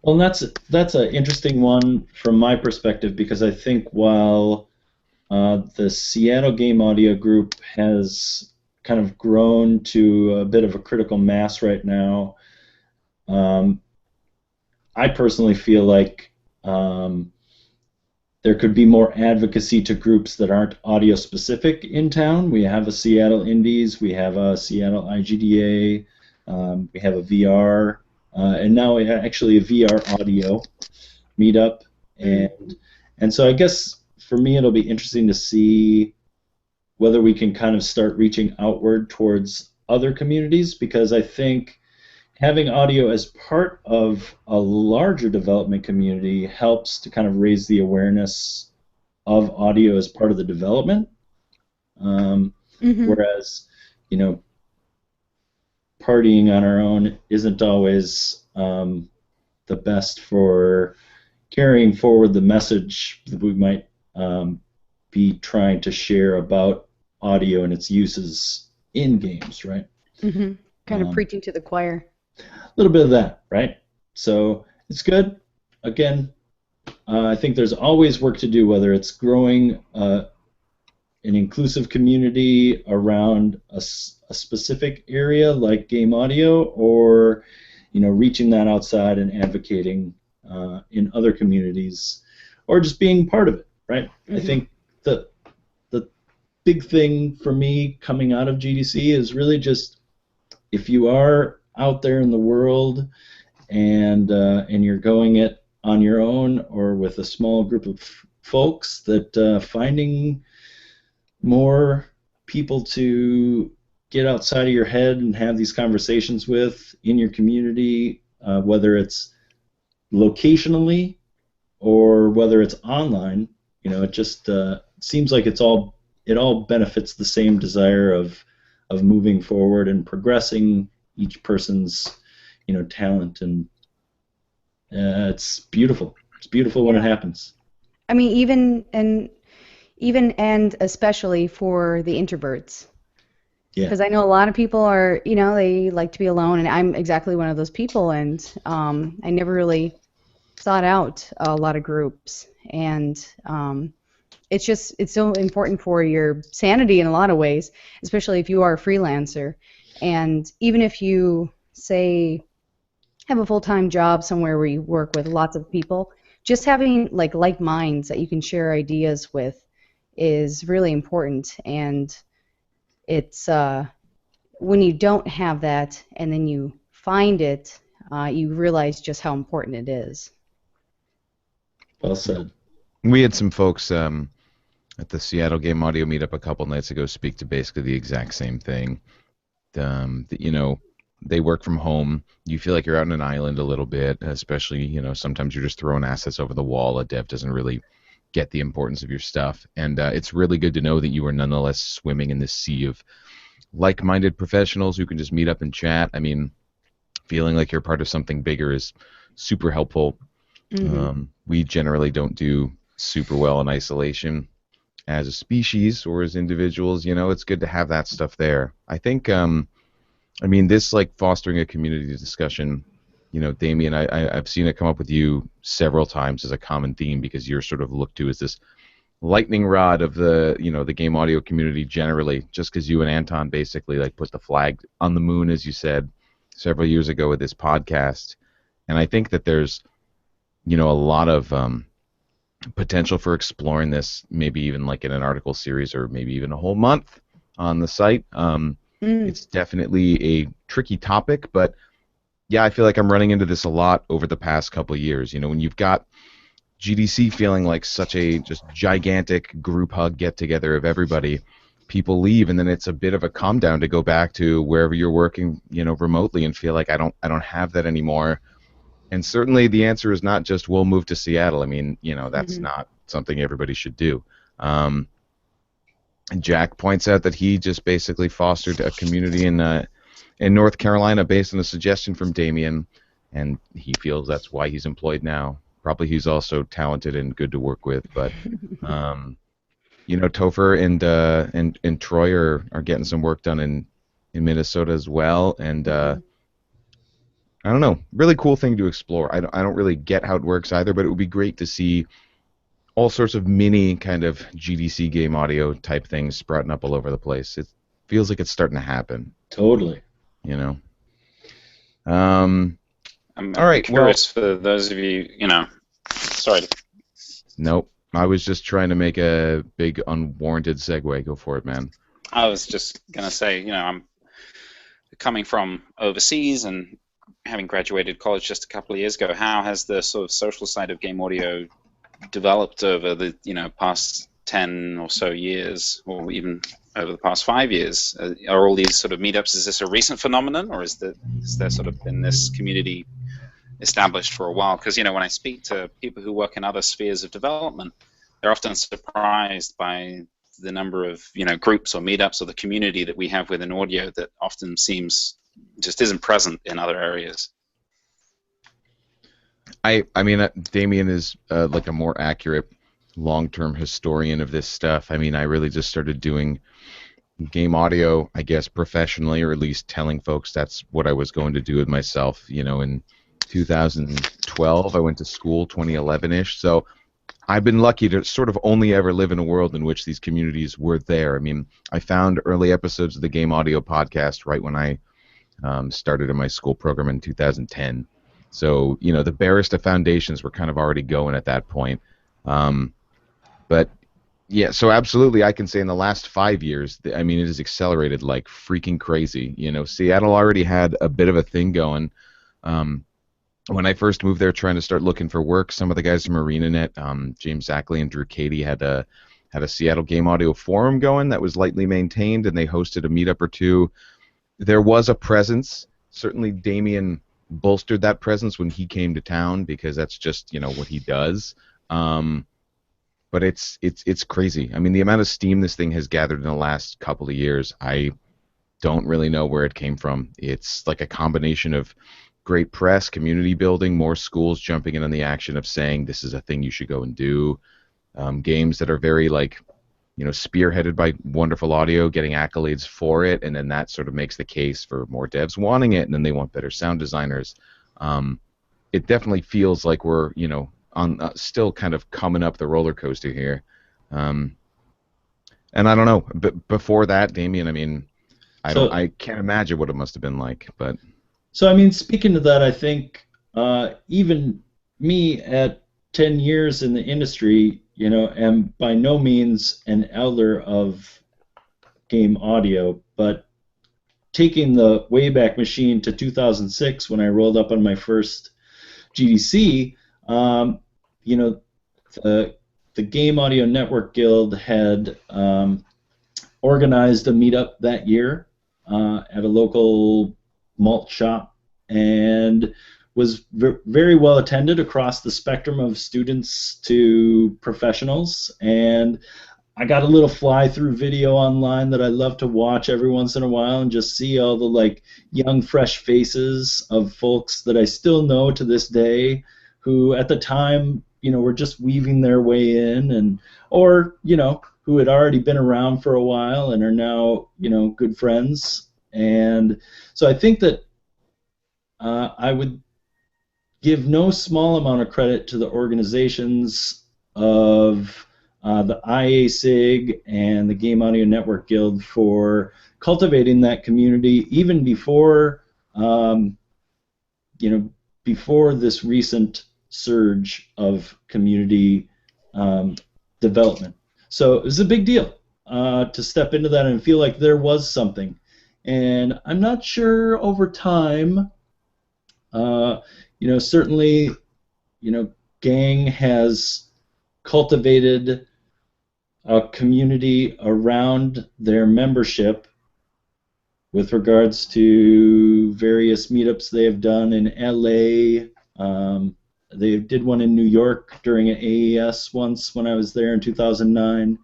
Well, that's an interesting one from my perspective because I think while the Seattle Game Audio Group has kind of grown to a bit of a critical mass right now, um, I personally feel like there could be more advocacy to groups that aren't audio specific in town. We have a Seattle Indies, we have a Seattle IGDA, we have a VR, and now we have actually a VR audio meetup, and so I guess for me it'll be interesting to see whether we can kind of start reaching outward towards other communities because I think having audio as part of a larger development community helps to kind of raise the awareness of audio as part of the development. Mhm. Whereas, you know, partying on our own isn't always the best for carrying forward the message that we might be trying to share about audio and its uses in games, right? Mhm. Kind of Um, preaching to the choir. a little bit of that, right? So it's good. Again, I think there's always work to do, whether it's growing an inclusive community around a specific area like game audio, or reaching that outside and advocating in other communities, or just being part of it, right? I Mhm. think the big thing for me coming out of GDC is really just if you are out there in the world and you're going it on your own or with a small group of folks, that finding more people to get outside of your head and have these conversations with in your community, whether it's locationally or whether it's online, it just seems like it all benefits the same desire of moving forward and progressing each person's talent, and it's beautiful. It's beautiful when it Yeah. happens. I mean, even and especially for the introverts. Yeah. Because I know a lot of people are, they like to be alone, and I'm exactly one of those people, and I never really sought out a lot of groups, and it's so important for your sanity in a lot of ways, especially if you are a freelancer, and even if you say have a full-time job somewhere where you work with lots of people, just having like minds that you can share ideas with is really important, and it's when you don't have that and then you find it, you realize just how important it is. Well said. We had some folks at the Seattle Game Audio meetup a couple nights ago speak to basically the exact same thing. They work from home. You feel like you're out on an island a little bit, especially, sometimes you're just throwing assets over the wall. A dev doesn't really get the importance of your stuff. And it's really good to know that you are nonetheless swimming in this sea of like-minded professionals who can just meet up and chat. I mean, feeling like you're part of something bigger is super helpful. Hmm. We generally don't do super well in isolation as a species or as individuals. It's good to have that stuff there. I think, this like fostering a community discussion, Damien, I've seen it come up with you several times as a common theme because you're sort of looked to as this lightning rod of the game audio community generally, just because you and Anton basically like put the flag on the moon, as you said, several years ago with this podcast. And I think that there's, a lot of potential for exploring this, maybe even like in an article series or maybe even a whole month on the site. It's definitely a tricky topic, but yeah, I feel like I'm running into this a lot over the past couple of years. You know, when you've got GDC feeling like such a just gigantic group hug get together of everybody, people leave, and then it's a bit of a calm down to go back to wherever you're working, you know, remotely, and feel like I don't have that anymore. And certainly the answer is not just we'll move to Seattle. I mean, you know, that's not something everybody should do. And Jack points out that he just basically fostered a community in North Carolina based on a suggestion from Damien, and he feels that's why he's employed now. Probably he's also talented and good to work with, but you know, Topher and Troy are getting some work done in Minnesota as well, and I don't know, really cool thing to explore. I don't really get how it works either, but it would be great to see all sorts of mini kind of GDC game audio type things sprouting up all over the place. It feels like it's starting to happen. Totally. You know. I'm all right. Curious for those of you, you know. Sorry. Nope. I was just trying to make a big unwarranted segue. Go for it, man. I was just gonna say, you know, I'm coming from overseas and having graduated college just a couple of years ago. How has the sort of social side of game audio developed over the, you know, past 10 or so years, or even over the past 5 years? Are all these sort of meetups, is this a recent phenomenon, or is there sort of been this community established for a while? Because, you know, when I speak to people who work in other spheres of development, they're often surprised by the number of, you know, groups or meetups or the community that we have within audio that often seems just isn't present in other areas. I mean, Damien is like a more accurate long-term historian of this stuff. I mean, I really just started doing game audio, I guess, professionally, or at least telling folks that's what I was going to do with myself, you know, in 2012. I went to school 2011-ish, so I've been lucky to sort of only ever live in a world in which these communities were there. I mean, I found early episodes of the Game Audio podcast right when I started in my school program in 2010. So, you know, the barest foundations were kind of already going at that point. But, yeah, so absolutely I can say in the last 5 years, I mean, it has accelerated like freaking crazy. You know, Seattle already had a bit of a thing going. When I first moved there trying to start looking for work, some of the guys from ArenaNet, James Zackley and Drew Cady, had a Seattle Game Audio forum going that was lightly maintained, and they hosted a meetup or two. There was a presence. Certainly Damien bolstered that presence when he came to town, because that's just, you know, what he does. But it's crazy. I mean, the amount of steam this thing has gathered in the last couple of years, I don't really know where it came from. It's like a combination of great press, community building, more schools jumping in on the action of saying this is a thing you should go and do. Games that are very, like, you know, spearheaded by wonderful audio, getting accolades for it, and then that sort of makes the case for more devs wanting it, and then they want better sound designers. It definitely feels like we're, you know, on still kind of coming up the roller coaster here. And I don't know, but before that, Damien, I mean, I can't imagine what it must have been like, but. So, I mean, speaking to that, I think even me at 10 years in the industry, you know, am by no means an elder of game audio, but taking the Wayback Machine to 2006 when I rolled up on my first GDC, you know, the Game Audio Network Guild had organized a meetup that year at a local malt shop, and was very well attended across the spectrum of students to professionals. And I got a little fly-through video online that I love to watch every once in a while and just see all the, like, young, fresh faces of folks that I still know to this day, who at the time, you know, were just weaving their way in, and or, you know, who had already been around for a while and are now, you know, good friends. And so I think that I would give no small amount of credit to the organizations of the IASIG and the Game Audio Network Guild for cultivating that community even before, you know, before this recent surge of community development. So it was a big deal. to step into that and feel like there was something. And I'm not sure over time, certainly, Gang has cultivated a community around their membership with regards to various meetups they have done in LA. They did one in New York during an AES once when I was there in 2009.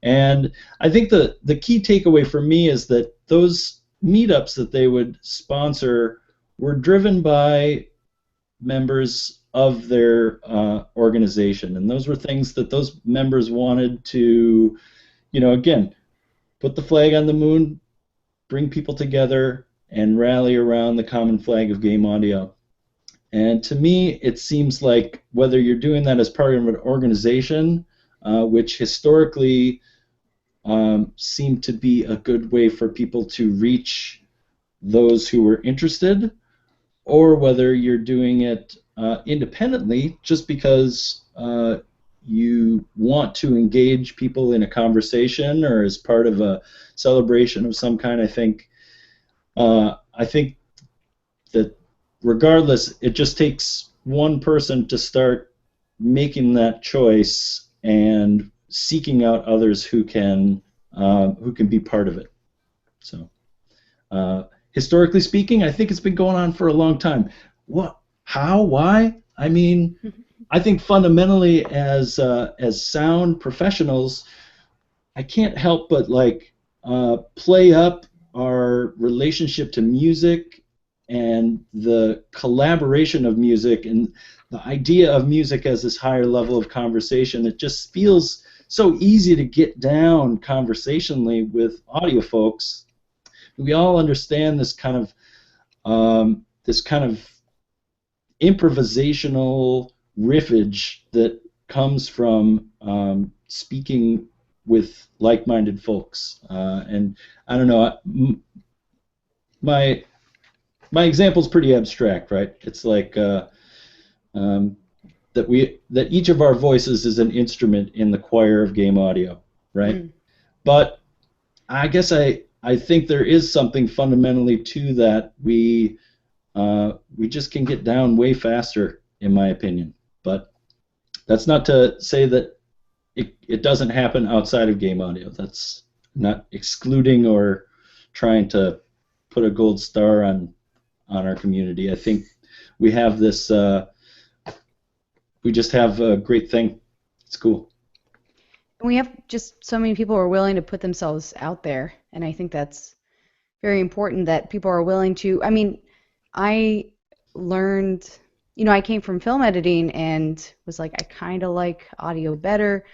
And I think the key takeaway for me is that those meetups that they would sponsor were driven by members of their organization. And those were things that those members wanted to, again, put the flag on the moon, bring people together, and rally around the common flag of game audio. And to me, it seems like whether you're doing that as part of an organization, which historically seemed to be a good way for people to reach those who were interested, or whether you're doing it independently just because you want to engage people in a conversation or as part of a celebration of some kind. I think that regardless, it just takes one person to start making that choice and seeking out others who can be part of it. So, historically speaking, I think it's been going on for a long time. What? How? Why? I mean, I think fundamentally, as sound professionals, I can't help but play up our relationship to music and the collaboration of music and the idea of music as this higher level of conversation. It just feels so easy to get down conversationally with audio folks. We all understand this kind of improvisational riffage that comes from speaking with like-minded folks. And I don't know, my example is pretty abstract, right? It's like that each of our voices is an instrument in the choir of game audio, right? Mm. But I guess I think there is something fundamentally to that. We just can get down way faster, in my opinion. But that's not to say that it doesn't happen outside of game audio. That's not excluding or trying to put a gold star on our community. I think we have this. We just have a great thing. It's cool. We have just so many people who are willing to put themselves out there, and I think that's very important that people are willing to. I mean, I learned, I came from film editing and was like, I kind of like audio better,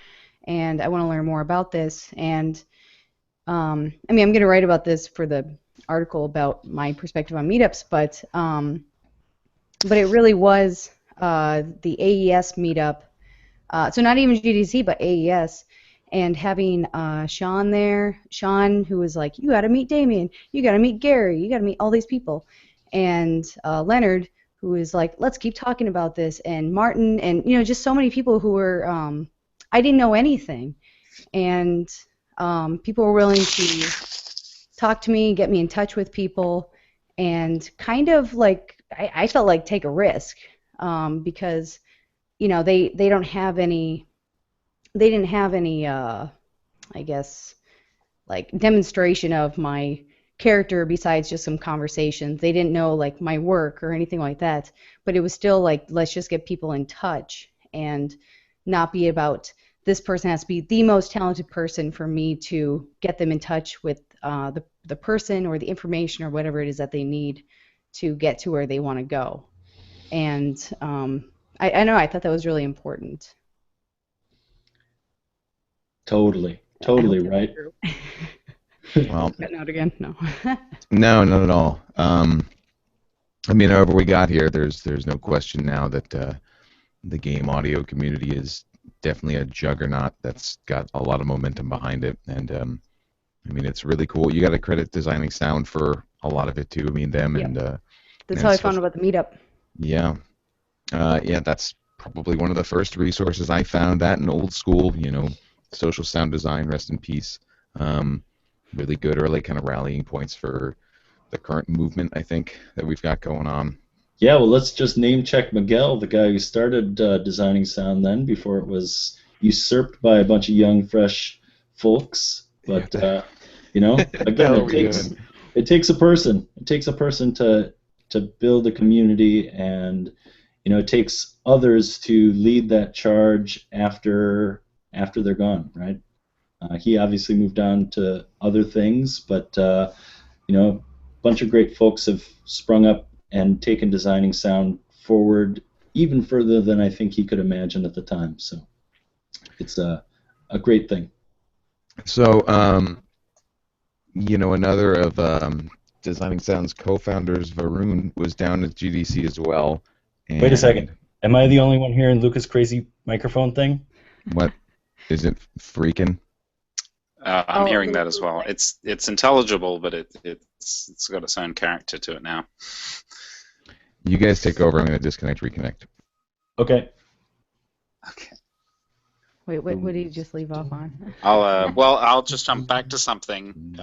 and I want to learn more about this. And I'm going to write about this for the article about my perspective on meetups, but it really was the AES meetup. So not even GDC, but AES. And having Sean there, who was like, you got to meet Damien, you got to meet Gary, you got to meet all these people. And Leonard, who was like, let's keep talking about this, and Martin, and just so many people who were, I didn't know anything, and people were willing to talk to me, get me in touch with people, and kind of like I felt like take a risk because they didn't have any I guess like demonstration of my character besides just some conversations. They didn't know like my work or anything like that, but it was still like, let's just get people in touch and not be about this person has to be the most talented person for me to get them in touch with the person or the information or whatever it is that they need to get to where they want to go. And I know, I thought that was really important. Totally right. Well, out again? No. No, not at all. I mean, however we got here, there's no question now that the game audio community is definitely a juggernaut that's got a lot of momentum behind it, and I mean, it's really cool. You got to credit Designing Sound for a lot of it too. I mean, them yep. and that's how I found about the meetup. Yeah, that's probably one of the first resources I found. That and old school, social sound design, rest in peace. Really good early kind of rallying points for the current movement, I think, that we've got going on. Yeah, well, let's just name check Miguel, the guy who started designing sound then before it was usurped by a bunch of young, fresh folks. But The again, hell are we doing? it takes a person. It takes a person to build a community, and it takes others to lead that charge after they're gone, right? He obviously moved on to other things, but a bunch of great folks have sprung up and taken designing sound forward even further than I think he could imagine at the time. So it's a great thing. So, another of Designing Sound's co-founders, Varun, was down at GDC as well. And wait a second. Am I the only one hearing Lucas' crazy microphone thing? What? Is it freaking? I'm hearing that as well. It's intelligible, but it's got its own character to it now. You guys take over. I'm going to disconnect, reconnect. Okay. Okay. Wait, what did you just leave off on? I'll just jump back to something.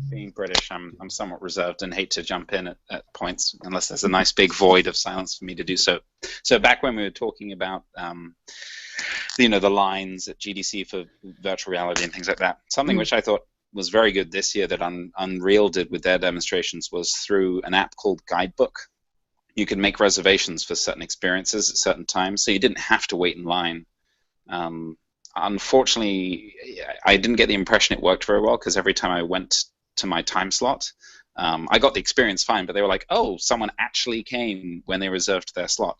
Being British, I'm somewhat reserved and hate to jump in at points unless there's a nice big void of silence for me to do so. So back when we were talking about the lines at GDC for virtual reality and things like that, something which I thought was very good this year that Unreal did with their demonstrations was through an app called Guidebook. You could make reservations for certain experiences at certain times, so you didn't have to wait in line. Unfortunately, I didn't get the impression it worked very well because every time I went to my time slot, I got the experience fine, but they were like, oh, someone actually came when they reserved their slot.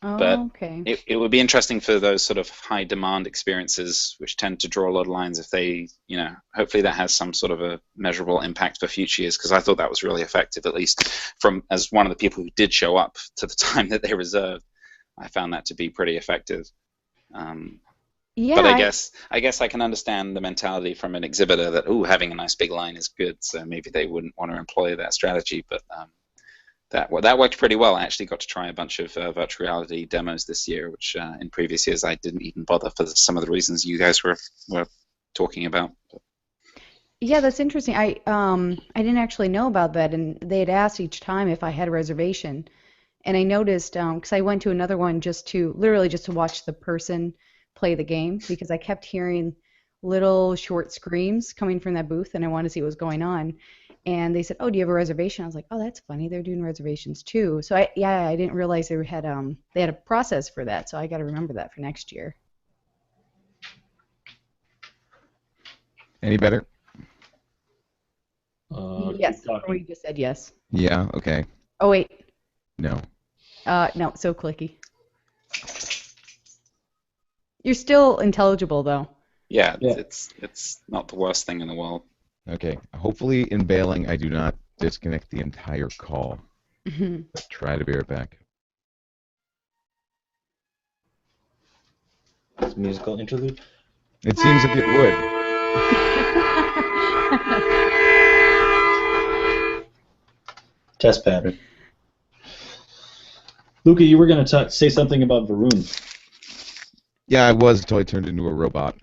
But okay. it would be interesting for those sort of high demand experiences which tend to draw a lot of lines if they, hopefully that has some sort of a measurable impact for future years, because I thought that was really effective, at least as one of the people who did show up to the time that they reserved. I found that to be pretty effective. Yeah, but I guess I can understand the mentality from an exhibitor that having a nice big line is good, so maybe they wouldn't want to employ that strategy. But that worked pretty well. I actually got to try a bunch of virtual reality demos this year, which in previous years I didn't even bother for some of the reasons you guys were talking about. Yeah, that's interesting. I didn't actually know about that, and they had asked each time if I had a reservation. And I noticed, because I went to another one literally just to watch the person play the game, because I kept hearing little short screams coming from that booth, and I wanted to see what was going on. And they said, "Oh, do you have a reservation?" I was like, "Oh, that's funny. They're doing reservations too." So I didn't realize they had a process for that. So I got to remember that for next year. Any better? Yes. Or you just said yes. Yeah. Okay. Oh wait. No. No. So clicky. You're still intelligible though. Yeah. It's not the worst thing in the world. Okay. Hopefully, in bailing, I do not disconnect the entire call. But try to be right back. It's a musical interlude. It seems like it would. Test pattern. Luca, you were going to say something about Varun. Yeah, I was until I turned into a robot.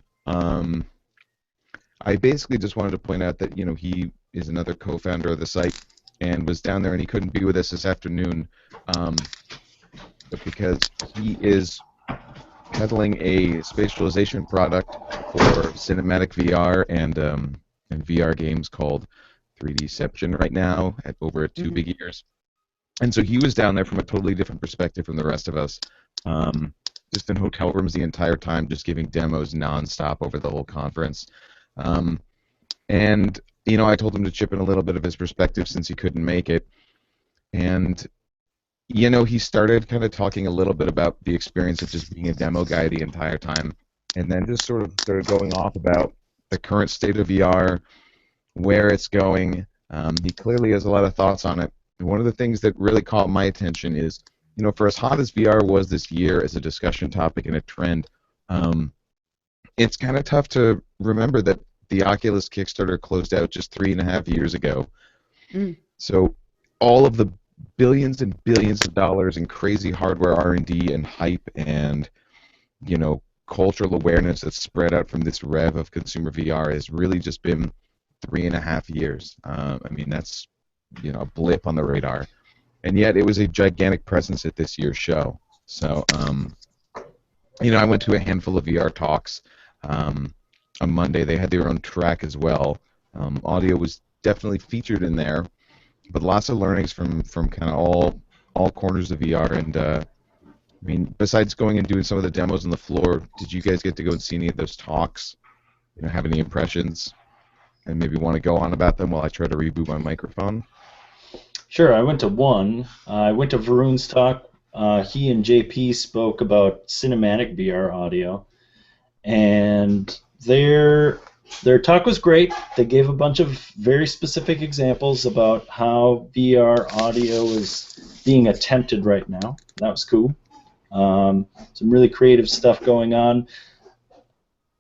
I basically just wanted to point out that he is another co-founder of the site and was down there, and he couldn't be with us this afternoon, but because he is peddling a spatialization product for cinematic VR and VR games called 3Dception right now over at Two Big Ears. And so he was down there from a totally different perspective from the rest of us, just in hotel rooms the entire time, just giving demos nonstop over the whole conference. And I told him to chip in a little bit of his perspective since he couldn't make it. And he started kind of talking a little bit about the experience of just being a demo guy the entire time, and then just sort of started going off about the current state of VR, where it's going. He clearly has a lot of thoughts on it. And one of the things that really caught my attention is, for as hot as VR was this year as a discussion topic and a trend, it's kind of tough to remember that the Oculus Kickstarter closed out just 3.5 years ago. So all of the billions and billions of dollars in crazy hardware R&D and hype and cultural awareness that's spread out from this rev of consumer VR has really just been 3.5 years. I mean, that's a blip on the radar, and yet it was a gigantic presence at this year's show. So, I went to a handful of VR talks. On Monday, they had their own track as well. Audio was definitely featured in there, but lots of learnings from kind of all corners of VR. And I mean, besides going and doing some of the demos on the floor, did you guys get to go and see any of those talks? Have any impressions, and maybe want to go on about them while I try to reboot my microphone? Sure, I went to one. I went to Varun's talk. He and JP spoke about cinematic VR audio, and their talk was great. They gave a bunch of very specific examples about how VR audio is being attempted right now. That was cool. Some really creative stuff going on.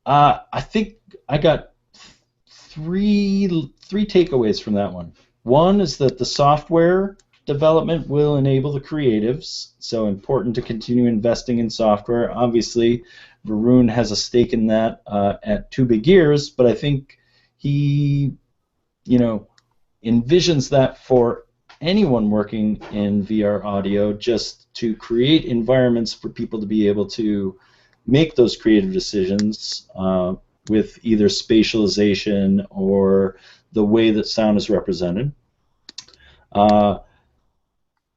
I think I got three takeaways from that one. One is that the software development will enable the creatives, so important to continue investing in software. Obviously, Varun has a stake in that at Two Big Ears, but I think he, envisions that for anyone working in VR audio, just to create environments for people to be able to make those creative decisions with either spatialization or the way that sound is represented.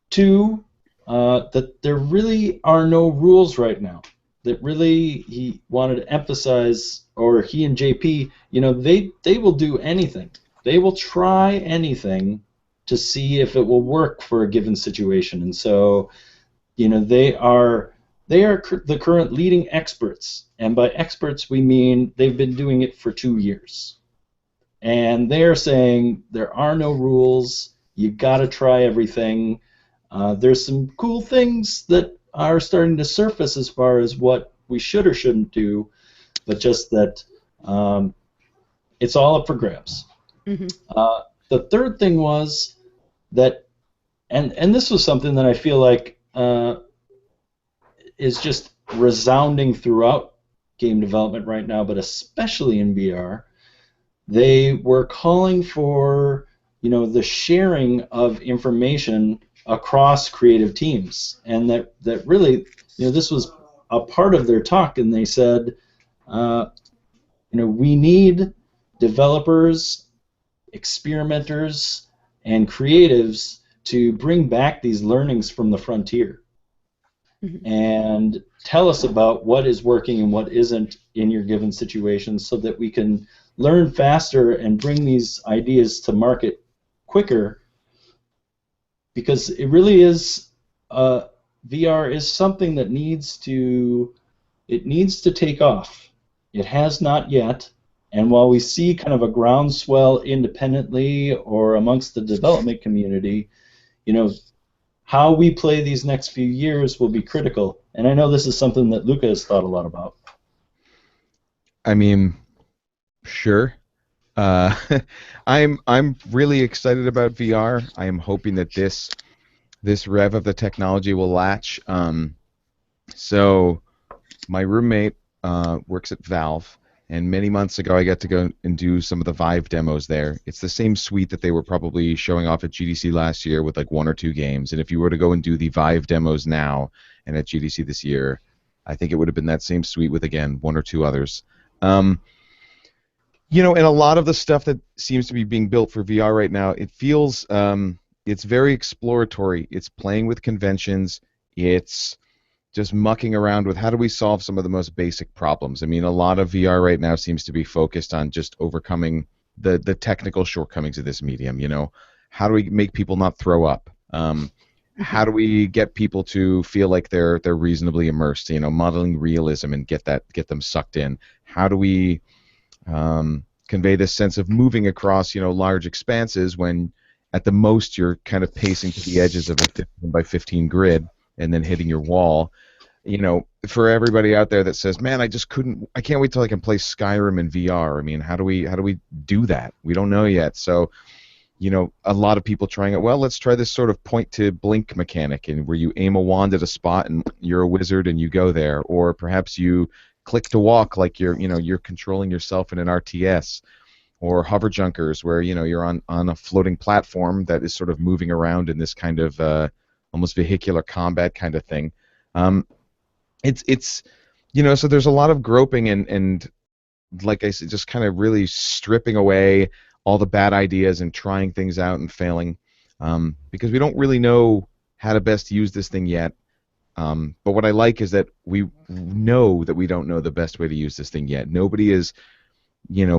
Two, that there really are no rules right now. That really he wanted to emphasize, or he and JP, they will do anything. They will try anything to see if it will work for a given situation. And so, they are the current leading experts. And by experts, we mean they've been doing it for 2 years. And they're saying there are no rules. You got to try everything. There's some cool things that are starting to surface as far as what we should or shouldn't do, but just that it's all up for grabs. Mm-hmm. The third thing was that, and this was something that I feel like is just resounding throughout game development right now, but especially in VR, they were calling for the sharing of information across creative teams, and that really, this was a part of their talk, and they said, we need developers, experimenters, and creatives to bring back these learnings from the frontier and tell us about what is working and what isn't in your given situation, so that we can learn faster and bring these ideas to market quicker. Because it really is, VR is something that needs to take off. It has not yet, and while we see kind of a groundswell independently or amongst the development community, how we play these next few years will be critical. And I know this is something that Luca has thought a lot about. I mean, sure. I'm really excited about VR. I am hoping that this rev of the technology will latch. So my roommate works at Valve, and many months ago I got to go and do some of the Vive demos there. It's the same suite that they were probably showing off at GDC last year with like 1 or 2 games. And if you were to go and do the Vive demos now and at GDC this year, I think it would have been that same suite with, again, 1 or 2 others. And a lot of the stuff that seems to be being built for VR right now, it feels it's very exploratory. It's playing with conventions. It's just mucking around with how do we solve some of the most basic problems. I mean, a lot of VR right now seems to be focused on just overcoming the technical shortcomings of this medium. How do we make people not throw up? How do we get people to feel like they're reasonably immersed? Modeling realism and get them sucked in. How do we convey this sense of moving across, large expanses when at the most you're kind of pacing to the edges of a 15 by 15 grid and then hitting your wall. For everybody out there that says, "Man, I can't wait till I can play Skyrim in VR." I mean, how do we do that? We don't know yet. So, a lot of people trying it. Well, let's try this sort of point to blink mechanic, and where you aim a wand at a spot and you're a wizard and you go there, or perhaps you click to walk, like you're controlling yourself in an RTS, or hover junkers, where you're on a floating platform that is sort of moving around in this kind of almost vehicular combat kind of thing. It's so there's a lot of groping and like I said, just kind of really stripping away all the bad ideas and trying things out and failing, because we don't really know how to best use this thing yet. But what I like is that we know that we don't know the best way to use this thing yet. Nobody is,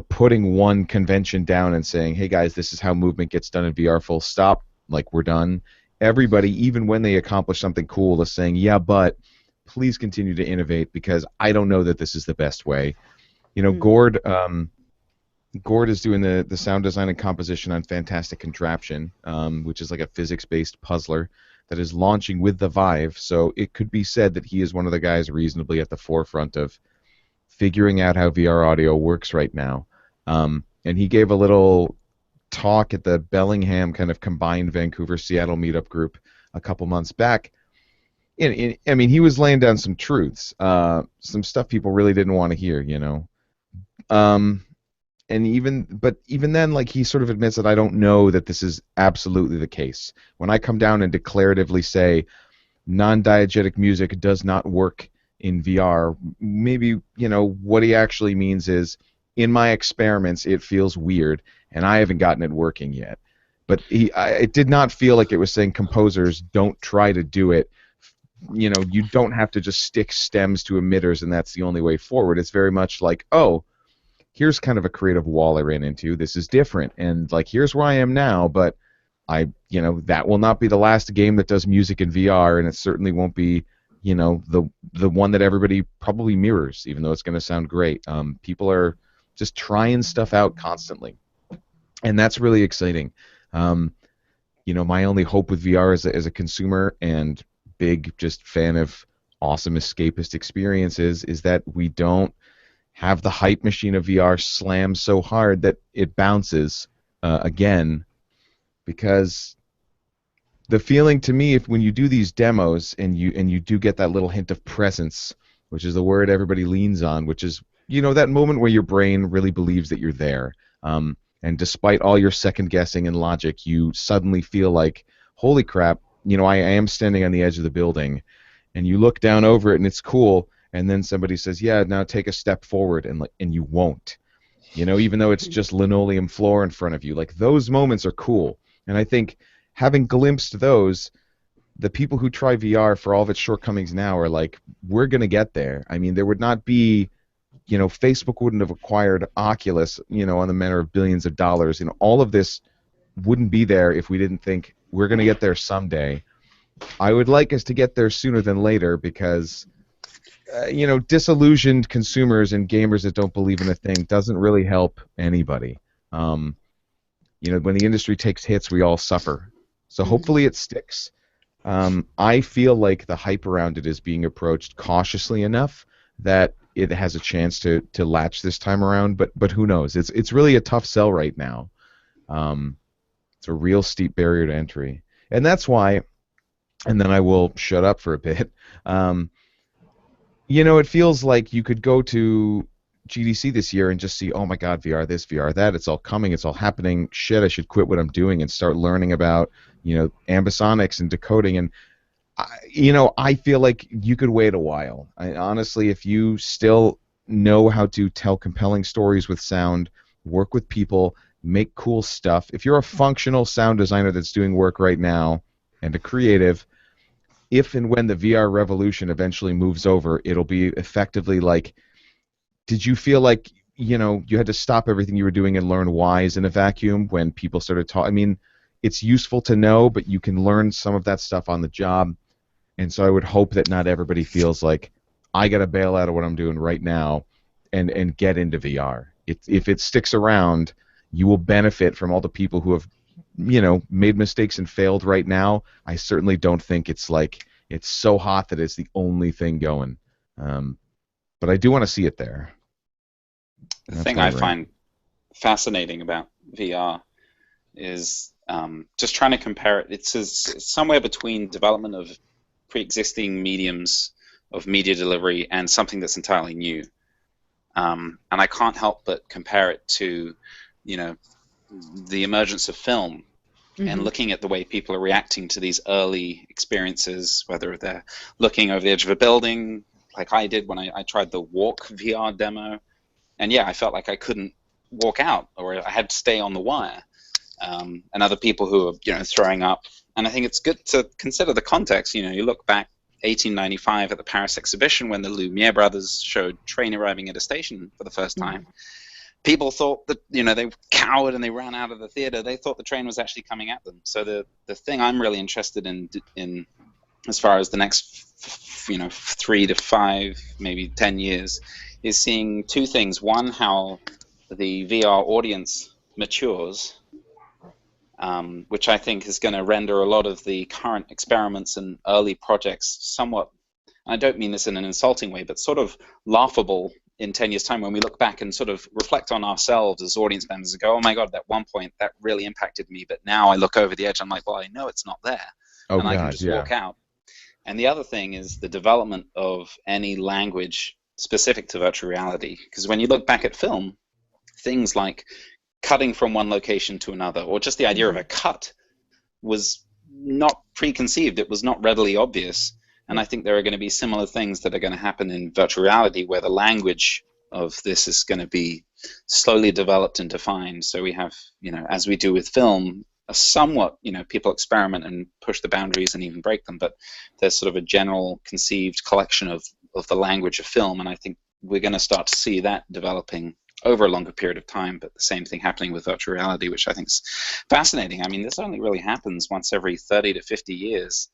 putting one convention down and saying, hey guys, this is how movement gets done in VR, full stop, like we're done. Everybody, even when they accomplish something cool, is saying, yeah, but please continue to innovate, because I don't know that this is the best way. Gord is doing the sound design and composition on Fantastic Contraption, which is like a physics-based puzzler that is launching with the Vive. So it could be said that he is one of the guys reasonably at the forefront of figuring out how VR audio works right now. And he gave a little talk at the Bellingham kind of combined Vancouver-Seattle meetup group a couple months back. I mean, he was laying down some truths, some stuff people really didn't want to hear, and even then, like, he sort of admits that I don't know that this is absolutely the case. When I come down and declaratively say non-diegetic music does not work in VR, maybe, what he actually means is, in my experiments, it feels weird, and I haven't gotten it working yet. But it did not feel like it was saying composers don't try to do it. You don't have to just stick stems to emitters and that's the only way forward. It's very much like, oh, here's kind of a creative wall I ran into. This is different, and like, here's where I am now, but that will not be the last game that does music in VR, and it certainly won't be, the one that everybody probably mirrors, even though it's going to sound great. People are just trying stuff out constantly, and that's really exciting. My only hope with VR as a consumer and big just fan of awesome escapist experiences is that we don't have the hype machine of VR slam so hard that it bounces again, because the feeling to me, when you do these demos and you do get that little hint of presence, which is the word everybody leans on, which is that moment where your brain really believes that you're there, and despite all your second guessing and logic, you suddenly feel like, holy crap, I am standing on the edge of the building, and you look down over it and it's cool. And then somebody says, yeah, now take a step forward, and you won't. Even though it's just linoleum floor in front of you. Like, those moments are cool. And I think, having glimpsed those, the people who try VR, for all of its shortcomings now, are like, we're going to get there. I mean, there would not be, Facebook wouldn't have acquired Oculus, on the manner of billions of dollars. All of this wouldn't be there if we didn't think we're going to get there someday. I would like us to get there sooner than later, because disillusioned consumers and gamers that don't believe in a thing doesn't really help anybody. When the industry takes hits, we all suffer. So hopefully it sticks. I feel like the hype around it is being approached cautiously enough that it has a chance to latch this time around. But who knows? It's really a tough sell right now. It's a real steep barrier to entry, and that's why. And then I will shut up for a bit. It feels like you could go to GDC this year and just see, oh my God, VR this, VR that, it's all coming, it's all happening. Shit, I should quit what I'm doing and start learning about, ambisonics and decoding. And, I feel like you could wait a while. Honestly, if you still know how to tell compelling stories with sound, work with people, make cool stuff, if you're a functional sound designer that's doing work right now and a creative, if and when the VR revolution eventually moves over, it'll be effectively like, did you feel like, you had to stop everything you were doing and learn whys in a vacuum when people started talking? I mean, it's useful to know, but you can learn some of that stuff on the job. And so I would hope that not everybody feels like, I got to bail out of what I'm doing right now and get into VR. If it sticks around, you will benefit from all the people who have made mistakes and failed right now. I certainly don't think it's like it's so hot that it's the only thing going. But I do want to see it there. The thing I find fascinating about VR is just trying to compare it. It's somewhere between development of pre-existing mediums of media delivery and something that's entirely new. and I can't help but compare it to, the emergence of film. And looking at the way people are reacting to these early experiences, whether they're looking over the edge of a building, like I did when I tried the Walk VR demo, and yeah, I felt like I couldn't walk out, or I had to stay on the wire, and other people who are throwing up. And I think it's good to consider the context. You look back 1895 at the Paris exhibition when the Lumiere brothers showed train arriving at a station for the first time. People thought that they cowered and they ran out of the theater. They thought the train was actually coming at them. So the thing I'm really interested in as far as the next 3 to 5, maybe 10 years, is seeing two things. One, how the VR audience matures, which I think is going to render a lot of the current experiments and early projects somewhat, I don't mean this in an insulting way, but sort of laughable in 10 years' time when we look back and sort of reflect on ourselves as audience members and go, oh my God, at one point that really impacted me, but now I look over the edge, I'm like, well, I know it's not there. And I can just walk out. And the other thing is the development of any language specific to virtual reality. Because when you look back at film, things like cutting from one location to another, or just the idea of a cut, was not preconceived. It was not readily obvious. And I think there are going to be similar things that are going to happen in virtual reality where the language of this is going to be slowly developed and defined. So we have, as we do with film, a somewhat, people experiment and push the boundaries and even break them, but there's sort of a general conceived collection of the language of film. And I think we're going to start to see that developing over a longer period of time, but the same thing happening with virtual reality, which I think is fascinating. I mean, this only really happens once every 30 to 50 years.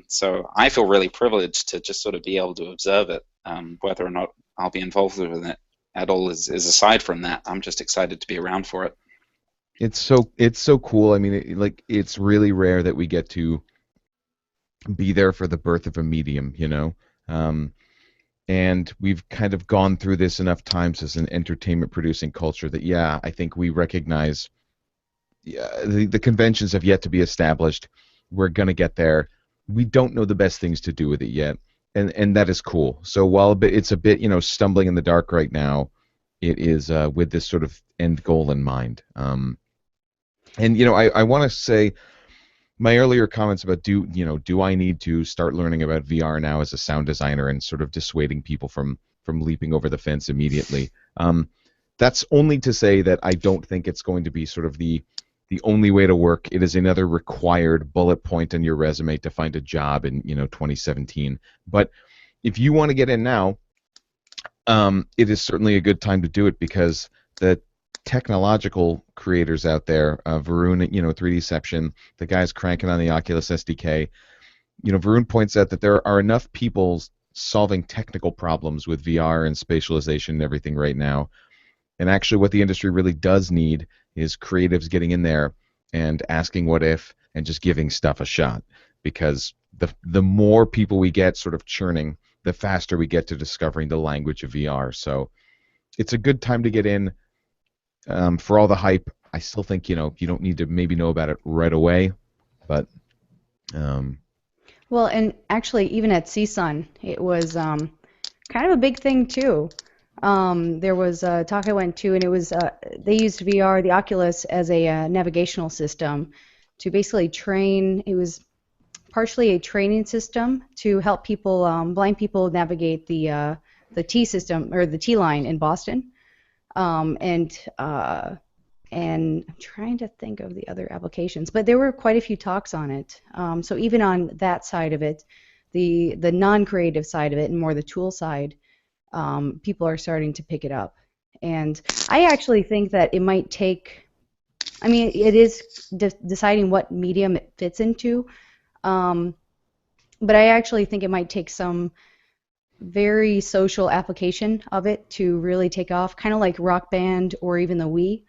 So I feel really privileged to just sort of be able to observe it. Whether or not I'll be involved with it at all is aside from that. I'm just excited to be around for it. It's so cool. I mean, it's really rare that we get to be there for the birth of a medium, and we've kind of gone through this enough times as an entertainment producing culture that, yeah, I think we recognize the conventions have yet to be established. We're going to get there. We don't know the best things to do with it yet, and that is cool. So while it's a bit, stumbling in the dark right now, it is with this sort of end goal in mind. And I want to say my earlier comments about do I need to start learning about VR now as a sound designer and sort of dissuading people from leaping over the fence immediately. That's only to say that I don't think it's going to be sort of the only way to work. It is another required bullet point on your resume to find a job in 2017. But if you want to get in now, it is certainly a good time to do it, because the technological creators out there, Varun, 3Dception, the guys cranking on the Oculus SDK, Varun points out that there are enough people solving technical problems with VR and spatialization and everything right now. And actually what the industry really does need is creatives getting in there and asking what if and just giving stuff a shot, because the more people we get sort of churning, the faster we get to discovering the language of VR. So it's a good time to get in. For all the hype, I still think you don't need to maybe know about it right away, but well, and actually even at CSUN it was kind of a big thing too. There was a talk I went to, and it was they used VR, the Oculus, as a navigational system to basically train. It was partially a training system to help people, blind people, navigate the T system, or the T line in Boston. And I'm trying to think of the other applications, but there were quite a few talks on it. So even on that side of it, the non-creative side of it, and more the tool side, people are starting to pick it up. And I actually think that it might take, I mean, it is deciding what medium it fits into, but I actually think it might take some very social application of it to really take off, kind of like Rock Band or even the Wii.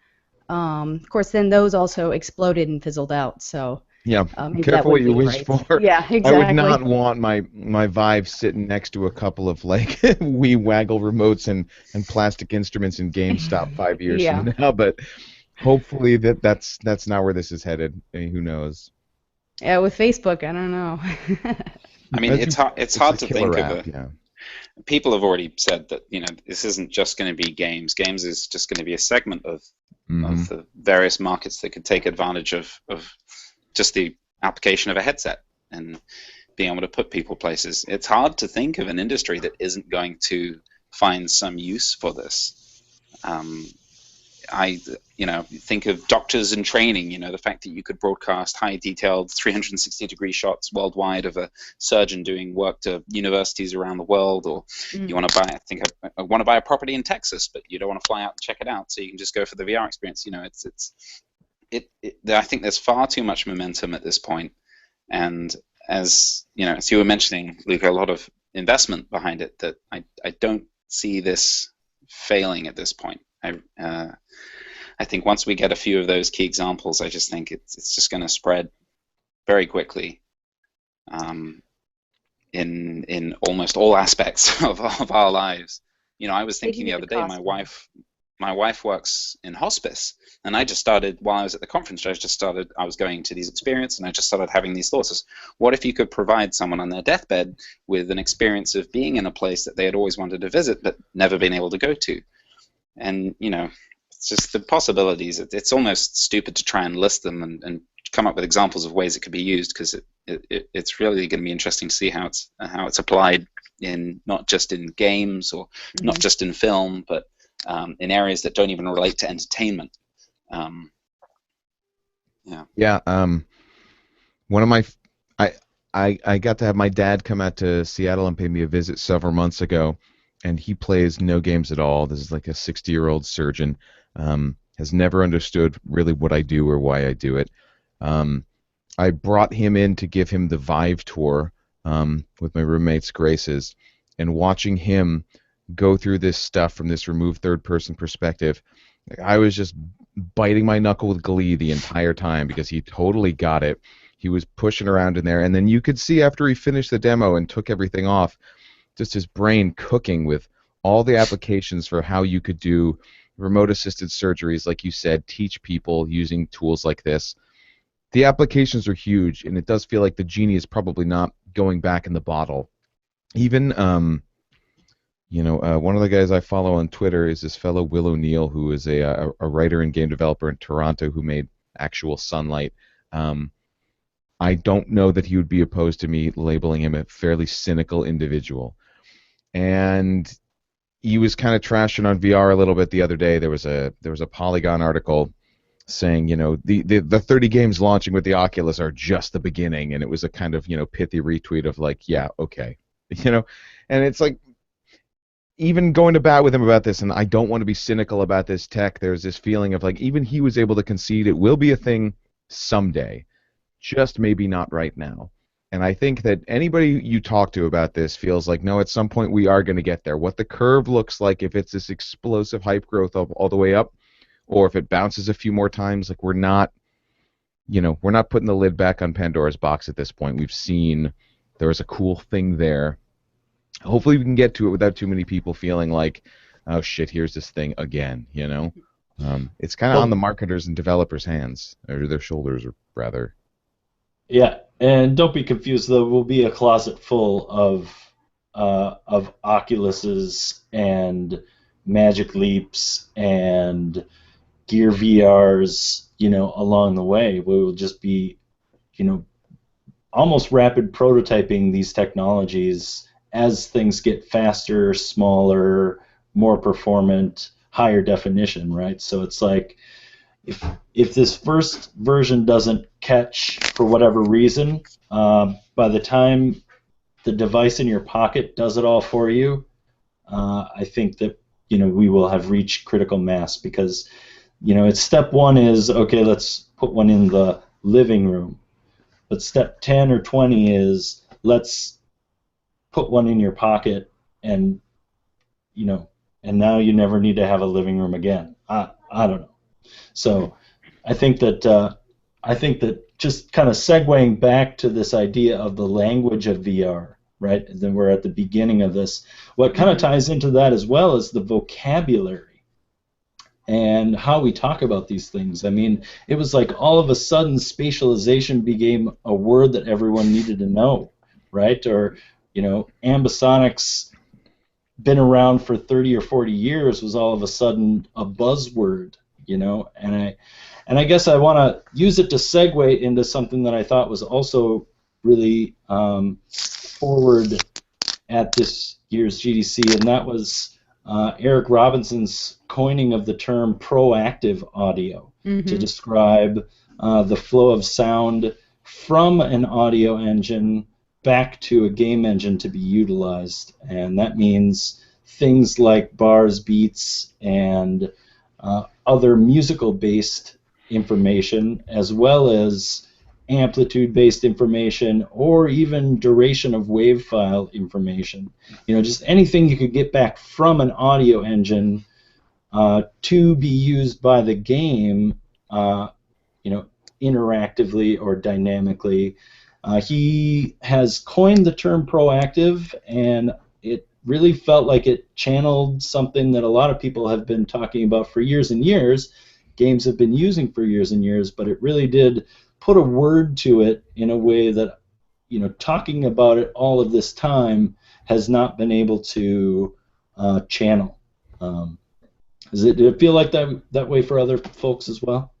Of course, then those also exploded and fizzled out. So yeah, careful what you wish for. Yeah, exactly. I would not want my Vive sitting next to a couple of like Wii Waggle remotes and plastic instruments in GameStop 5 years from now. But hopefully that's not where this is headed. Who knows? Yeah, with Facebook, I don't know. I mean, it's hard to think of it. Yeah. people have already said that, this isn't just going to be games. Games is just going to be a segment of the various markets that could take advantage of just the application of a headset and being able to put people places. It's hard to think of an industry that isn't going to find some use for this. I think of doctors in training, the fact that you could broadcast high detailed 360-degree shots worldwide of a surgeon doing work to universities around the world, or you want to buy, I want to buy a property in Texas, but you don't want to fly out and check it out, so you can just go for the VR experience. I think there's far too much momentum at this point, and as you were mentioning, Luca, a lot of investment behind it, that I don't see this failing at this point. I think once we get a few of those key examples, I just think it's just going to spread very quickly in almost all aspects of our lives. I was thinking the other day, my wife works in hospice, and I just started, while I was at the conference, I was going to these experiences, and I just started having these thoughts. What if you could provide someone on their deathbed with an experience of being in a place that they had always wanted to visit but never been able to go to? And, it's just the possibilities. It's almost stupid to try and list them and come up with examples of ways it could be used, because it's really going to be interesting to see how it's applied in, not just in games or not just in film, but in areas that don't even relate to entertainment. One of my I got to have my dad come out to Seattle and pay me a visit several months ago, and he plays no games at all. This is like a 60-year-old surgeon, has never understood really what I do or why I do it. I brought him in to give him the Vive tour with my roommate's graces, and watching him go through this stuff from this removed third-person perspective, I was just biting my knuckle with glee the entire time, because he totally got it. He was pushing around in there, and then you could see after he finished the demo and took everything off, just his brain cooking with all the applications for how you could do remote-assisted surgeries, like you said, teach people using tools like this. The applications are huge, and it does feel like the genie is probably not going back in the bottle. Even, one of the guys I follow on Twitter is this fellow Will O'Neill, who is a writer and game developer in Toronto who made actual Sunlight. I don't know that he would be opposed to me labeling him a fairly cynical individual. And he was kind of trashing on VR a little bit the other day. There was a Polygon article saying, the 30 games launching with the Oculus are just the beginning, and it was a kind of, pithy retweet of like, yeah, okay. And it's like, even going to bat with him about this, and I don't want to be cynical about this tech, there's this feeling of like, even he was able to concede it will be a thing someday, just maybe not right now. And I think that anybody you talk to about this feels like, no, at some point we are going to get there. What the curve looks like, if it's this explosive hype growth all the way up, or if it bounces a few more times, like we're not putting the lid back on Pandora's box at this point. We've seen there was a cool thing there. Hopefully we can get to it without too many people feeling like, oh shit, here's this thing again, It's kind of on the marketers and developers' hands, or their shoulders, or rather. Yeah, and don't be confused. There will be a closet full of Oculuses and Magic Leaps and Gear VRs, along the way. We will just be, almost rapid prototyping these technologies as things get faster, smaller, more performant, higher definition, right? So it's like, if this first version doesn't catch for whatever reason, by the time the device in your pocket does it all for you, I think that we will have reached critical mass, because it's step one is, okay, let's put one in the living room, but step 10 or 20 is, let's put one in your pocket, and and now you never need to have a living room again. I don't know. So I think that just kind of segueing back to this idea of the language of VR, right? And then we're at the beginning of this. What kind of ties into that as well is the vocabulary and how we talk about these things. I mean, it was like all of a sudden spatialization became a word that everyone needed to know, right? Or ambisonics been around for 30 or 40 years was all of a sudden a buzzword, and I guess I want to use it to segue into something that I thought was also really forward at this year's GDC, and that was Eric Robinson's coining of the term proactive audio to describe the flow of sound from an audio engine back to a game engine to be utilized. And that means things like bars, beats, and other musical-based information, as well as amplitude-based information, or even duration of wave file information. Just anything you could get back from an audio engine to be used by the game, interactively or dynamically. He has coined the term proactive, and it really felt like it channeled something that a lot of people have been talking about for years and years, games have been using for years and years, but it really did put a word to it in a way that, talking about it all of this time has not been able to channel. Did it feel like that way for other folks as well?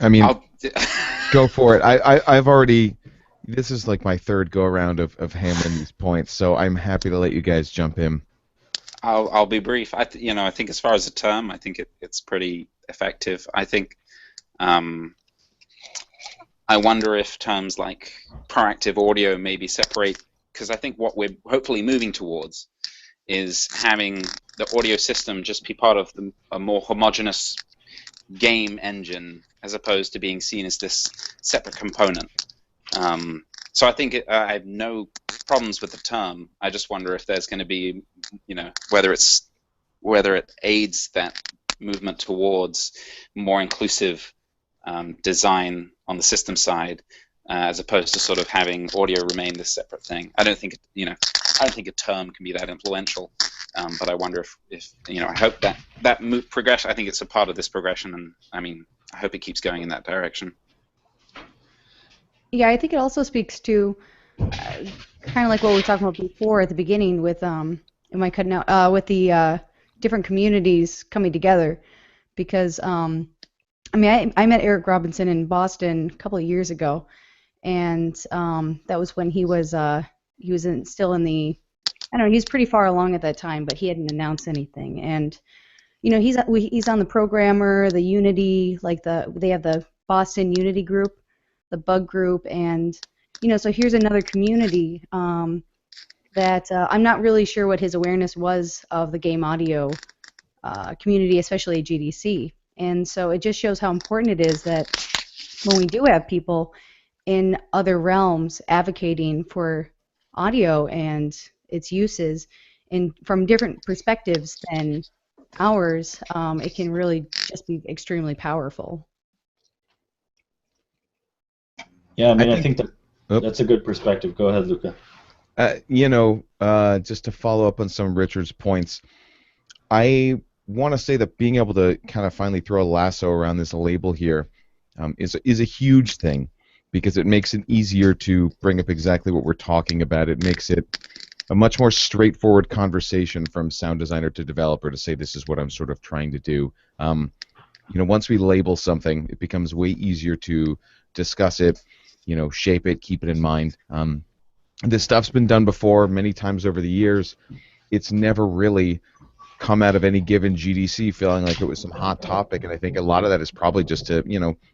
I mean, go for it. I've already. This is like my third go around of hammering these points, so I'm happy to let you guys jump in. I'll be brief. I think as far as a term, I think it's pretty effective. I think I wonder if terms like proactive audio maybe separate, because I think what we're hopefully moving towards is having the audio system just be part of a more homogeneous game engine, as opposed to being seen as this separate component. So I think I have no problems with the term. I just wonder if there's going to be, whether it aids that movement towards more inclusive design on the system side, as opposed to sort of having audio remain this separate thing. I don't think a term can be that influential. But I wonder if I hope that progression. I think it's a part of this progression, and I hope it keeps going in that direction. Yeah, I think it also speaks to kind of like what we were talking about before at the beginning with am I cutting out with the different communities coming together, because I met Eric Robinson in Boston a couple of years ago, and that was when he was still in the, I don't know, he was pretty far along at that time, but he hadn't announced anything. And he's on the programmer, the Unity, they have the Boston Unity group, the bug group, and so here's another community that I'm not really sure what his awareness was of the game audio community, especially at GDC. And so it just shows how important it is that when we do have people in other realms advocating for audio and its uses, and from different perspectives than ours, it can really just be extremely powerful. Yeah, I think that's a good perspective. Go ahead, Luca. Just to follow up on some of Richard's points, I want to say that being able to kind of finally throw a lasso around this label here is a huge thing, because it makes it easier to bring up exactly what we're talking about. It makes it a much more straightforward conversation from sound designer to developer to say, this is what I'm sort of trying to do. Once we label something, it becomes way easier to discuss it, shape it, keep it in mind. This stuff's been done before many times over the years. It's never really come out of any given GDC feeling like it was some hot topic, and I think a lot of that is probably just to,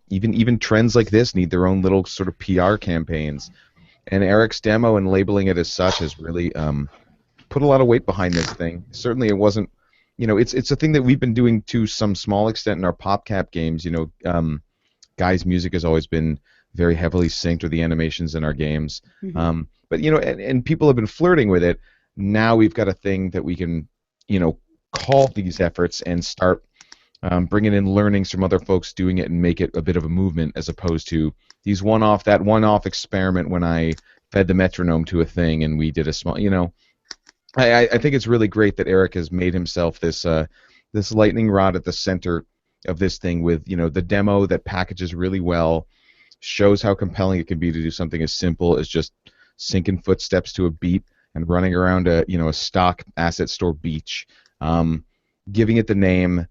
even trends like this need their own little sort of PR campaigns. And Eric's demo and labeling it as such has really put a lot of weight behind this thing. Certainly it wasn't, it's a thing that we've been doing to some small extent in our PopCap games. Guy's music has always been very heavily synced with the animations in our games. Mm-hmm. But, and people have been flirting with it. Now we've got a thing that we can, call these efforts and start bringing in learnings from other folks doing it and make it a bit of a movement, as opposed to these one-off experiment when I fed the metronome to a thing and we did a small, I think it's really great that Eric has made himself this lightning rod at the center of this thing with, the demo that packages really well, shows how compelling it can be to do something as simple as just syncing footsteps to a beat and running around a stock asset store beach, giving it the name,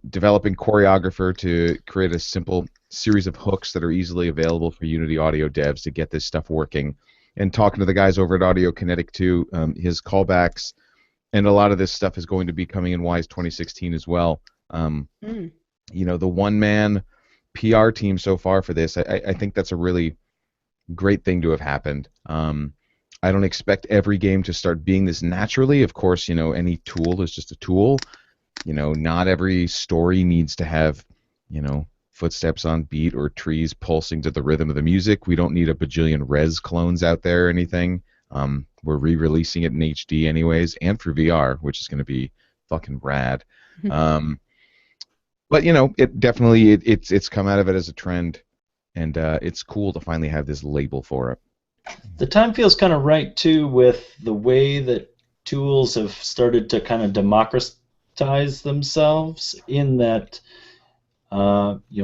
developing choreographer to create a simple series of hooks that are easily available for Unity audio devs to get this stuff working, and talking to the guys over at Audio Kinetic too, his callbacks, and a lot of this stuff is going to be coming in Wise 2016 as well. The one-man PR team so far for this, I think that's a really great thing to have happened. I don't expect every game to start being this naturally. Of course, any tool is just a tool. Not every story needs to have, footsteps on beat or trees pulsing to the rhythm of the music. We don't need a bajillion res clones out there or anything. We're re-releasing it in HD anyways, and for VR, which is going to be fucking rad. But it definitely it's come out of it as a trend, and it's cool to finally have this label for it. The time feels kind of right too with the way that tools have started to kind of democratize themselves, in that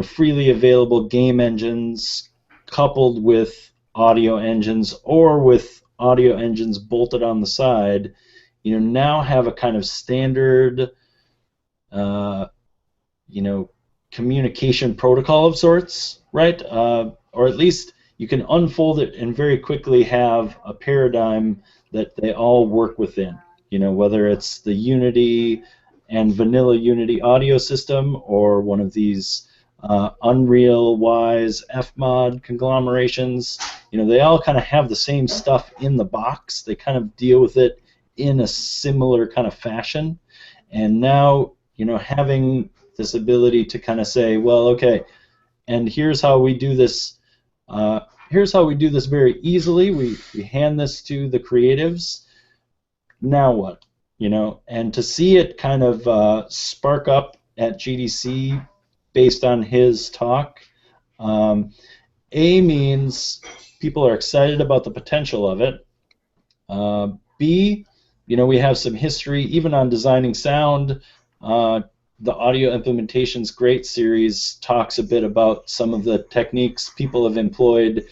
freely available game engines coupled with audio engines, or with audio engines bolted on the side, now have a kind of standard communication protocol of sorts, right? Or at least you can unfold it and very quickly have a paradigm that they all work within. Whether it's the Unity and vanilla Unity audio system, or one of these Unreal Wise Fmod conglomerations, they all kind of have the same stuff in the box. They kind of deal with it in a similar kind of fashion. And now, having this ability to kind of say, well, okay, and here's how we do this. Here's how we do this very easily. We hand this to the creatives. Now what? And to see it kind of spark up at GDC based on his talk, A, means people are excited about the potential of it. B, we have some history even on designing sound. The Audio Implementations Great series talks a bit about some of the techniques people have employed,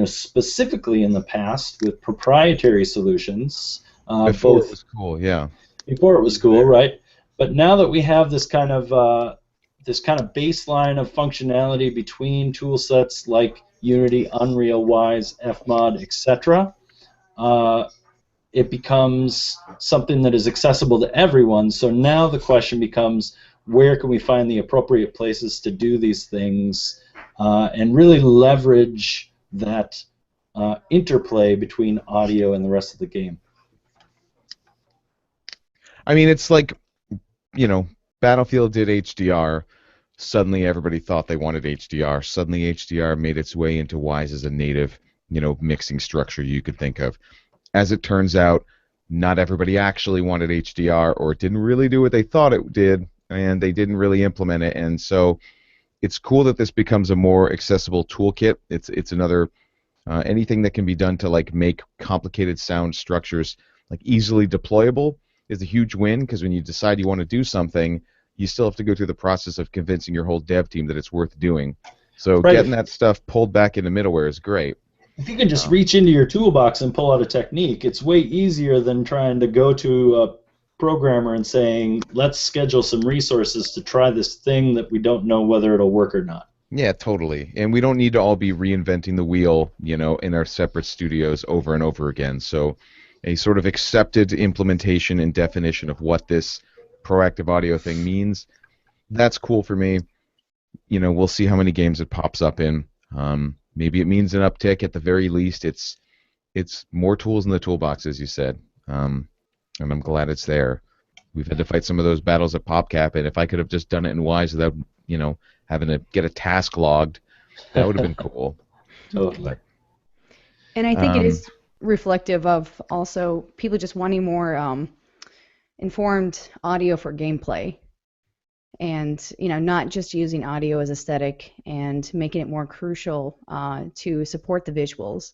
specifically in the past with proprietary solutions. Before it was cool, yeah. Before it was cool, right? But now that we have this kind of baseline of functionality between tool sets like Unity, Unreal, Wise, Fmod, etc., it becomes something that is accessible to everyone. So now the question becomes, where can we find the appropriate places to do these things, and really leverage that interplay between audio and the rest of the game? I mean, it's like, Battlefield did HDR. Suddenly everybody thought they wanted HDR. Suddenly HDR made its way into Wise as a native, mixing structure you could think of. As it turns out, not everybody actually wanted HDR, or it didn't really do what they thought it did, and they didn't really implement it. And so it's cool that this becomes a more accessible toolkit. It's another anything that can be done to make complicated sound structures easily deployable is a huge win, because when you decide you want to do something, you still have to go through the process of convincing your whole dev team that it's worth doing. So right. Getting that stuff pulled back into middleware is great. If you can just reach into your toolbox and pull out a technique, it's way easier than trying to go to a programmer and saying, let's schedule some resources to try this thing that we don't know whether it'll work or not. Yeah, totally. And we don't need to all be reinventing the wheel, in our separate studios over and over again. So a sort of accepted implementation and definition of what this proactive audio thing means, that's cool for me. We'll see how many games it pops up in. Maybe it means an uptick. At the very least, it's more tools in the toolbox, as you said. And I'm glad it's there. We've had to fight some of those battles at PopCap, and if I could have just done it in Wise without, having to get a task logged, that would have been cool. Totally. And I think it is reflective of also people just wanting more informed audio for gameplay, and not just using audio as aesthetic and making it more crucial to support the visuals.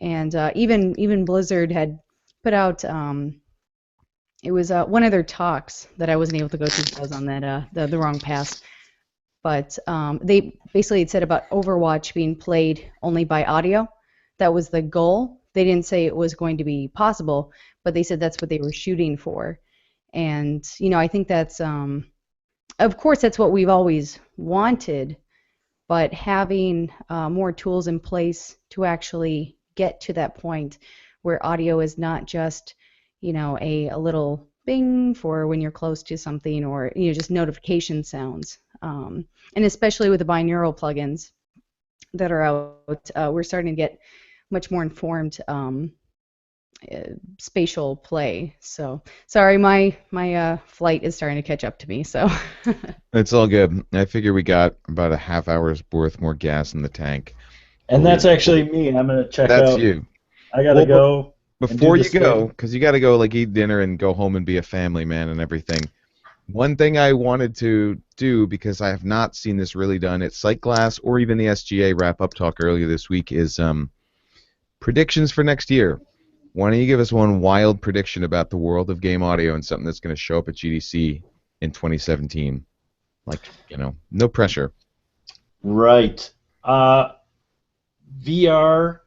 And even Blizzard had put out it was one of their talks that I wasn't able to go to because I was on that the wrong pass. But they basically had said about Overwatch being played only by audio. That was the goal. They didn't say it was going to be possible, but they said that's what they were shooting for. And I think that's, of course, that's what we've always wanted. But having more tools in place to actually get to that point where audio is not just, a little bing for when you're close to something, or just notification sounds. And especially with the binaural plugins that are out, we're starting to get much more informed spatial play. So sorry, my flight is starting to catch up to me. So It's all good. I figure we got about a half hour's worth more gas in the tank. And that's actually me. I'm gonna check out. That's you. I gotta go. Before you go, because you got to go like eat dinner and go home and be a family man and everything. One thing I wanted to do, because I have not seen this really done at Sightglass or even the SGA wrap-up talk earlier this week, is predictions for next year. Why don't you give us one wild prediction about the world of game audio and something that's going to show up at GDC in 2017? Like, no pressure. Right. VR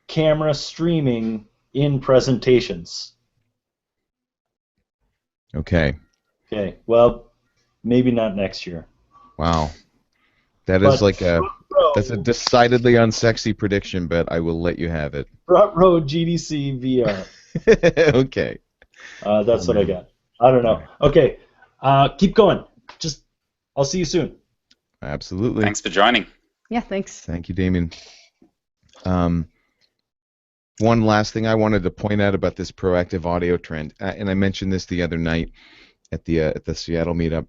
camera streaming in presentations. Okay. Well, maybe not next year. Wow. That's a decidedly unsexy prediction, but I will let you have it. Front row GDC VR. Okay. That's what I got. I don't know. Okay. Keep going. I'll see you soon. Absolutely. Thanks for joining. yeah, thanks. Thank you, Damien. One last thing I wanted to point out about this proactive audio trend, and I mentioned this the other night at the Seattle meetup,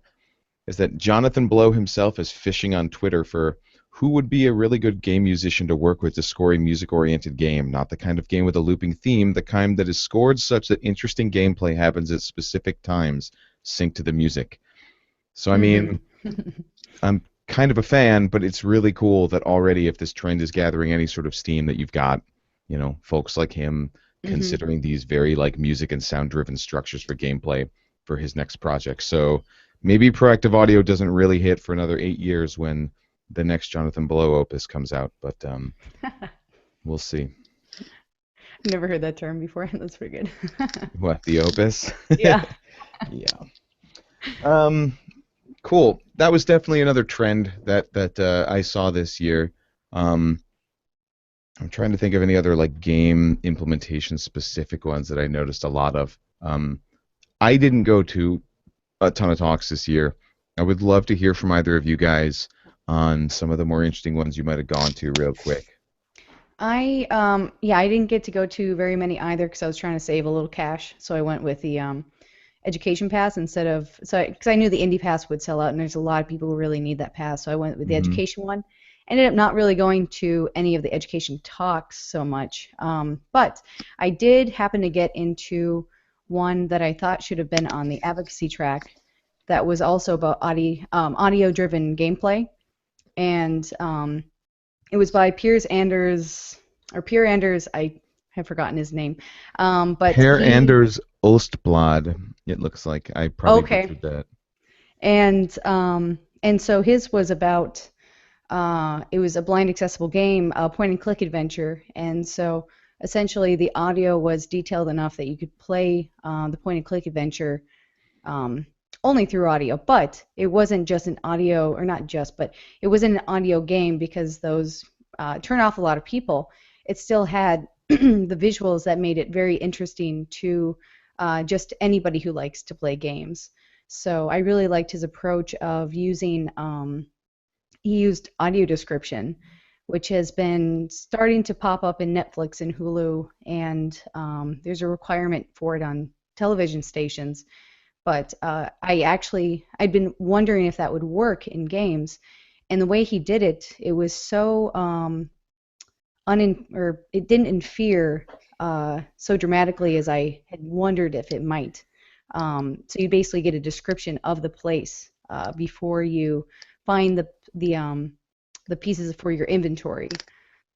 is that Jonathan Blow himself is fishing on Twitter for who would be a really good game musician to work with to score a music-oriented game, not the kind of game with a looping theme, the kind that is scored such that interesting gameplay happens at specific times, synced to the music. So, I mean, I'm kind of a fan, but it's really cool that already, if this trend is gathering any sort of steam, that you've got, folks like him considering these very music and sound-driven structures for gameplay for his next project. So maybe proactive audio doesn't really hit for another 8 years when the next Jonathan Blow opus comes out, but we'll see. I've never heard that term before. That's pretty good. What, the opus? Yeah. Yeah. Cool. That was definitely another trend that I saw this year. I'm trying to think of any other game implementation specific ones that I noticed a lot of. I didn't go to a ton of talks this year. I would love to hear from either of you guys on some of the more interesting ones you might have gone to real quick. I didn't get to go to very many either because I was trying to save a little cash, so I went with the education pass because I knew the indie pass would sell out, and there's a lot of people who really need that pass, so I went with the education one. Ended up not really going to any of the education talks so much, but I did happen to get into one that I thought should have been on the advocacy track that was also about audio-driven gameplay, and it was by Piers Anders, I have forgotten his name, but Per Anders Ostblad, it looks like. I probably butchered that. And so his was about it was a blind accessible game, a point and click adventure, and so essentially the audio was detailed enough that you could play the point and click adventure only through audio, but it wasn't just an audio, or not just, but it wasn't an audio game because those turn off a lot of people. It still had the visuals that made it very interesting to just anybody who likes to play games. So I really liked his approach of using, he used audio description, which has been starting to pop up in Netflix and Hulu, and there's a requirement for it on television stations. But I'd been wondering if that would work in games, and the way he did it, it was so it didn't interfere so dramatically as I had wondered if it might. So you basically get a description of the place before you find the pieces for your inventory.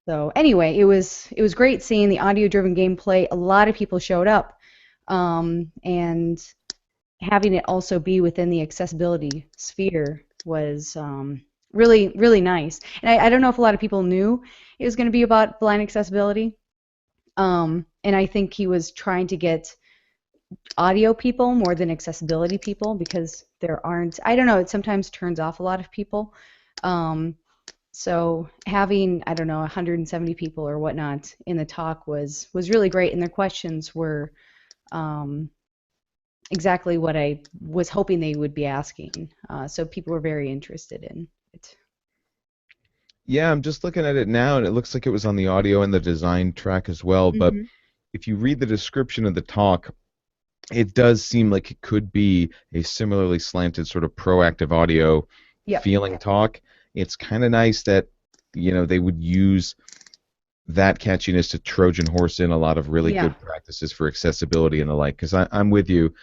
So anyway, it was great seeing the audio-driven gameplay. A lot of people showed up, and having it also be within the accessibility sphere was really, really nice. And I don't know if a lot of people knew it was going to be about blind accessibility. And I think he was trying to get audio people more than accessibility people because there aren't, I don't know, it sometimes turns off a lot of people. So having, I don't know, 170 people or whatnot in the talk was really great, and their questions were exactly what I was hoping they would be asking. So people were very interested in it. Yeah, I'm just looking at it now, and it looks like it was on the audio and the design track as well. But Mm-hmm. if you read the description of the talk, it does seem like it could be a similarly slanted sort of proactive audio Yep. feeling talk. It's kind of nice that, they would use that catchiness to Trojan horse in a lot of really Yeah. good practices for accessibility and the like. Because I'm with you.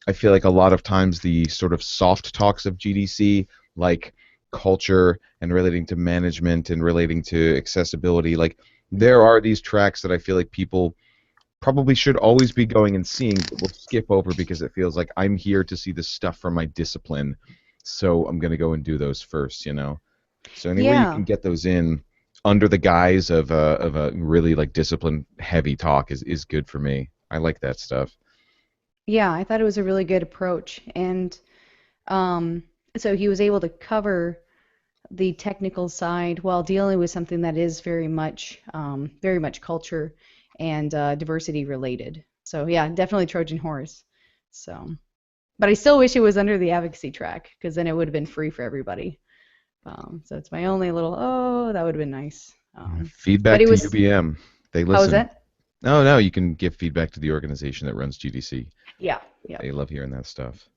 I feel like a lot of times the sort of soft talks of GDC, like culture and relating to management and relating to accessibility, like there are these tracks that I feel like people probably should always be going and seeing, but we'll skip over because it feels like I'm here to see the stuff from my discipline, so I'm going to go and do those first, So any way you Yeah. can get those in under the guise of a really like discipline heavy talk is good for me. I like that stuff. Yeah, I thought it was a really good approach. And so he was able to cover the technical side while dealing with something that is very much culture and diversity related. So yeah, definitely Trojan horse. So, but I still wish it was under the advocacy track because then it would have been free for everybody. So it's my only little, oh, that would have been nice. But Feedback it to was, UBM. They how was listen. that? No, you can give feedback to the organization that runs GDC. Yeah, yeah. They love hearing that stuff.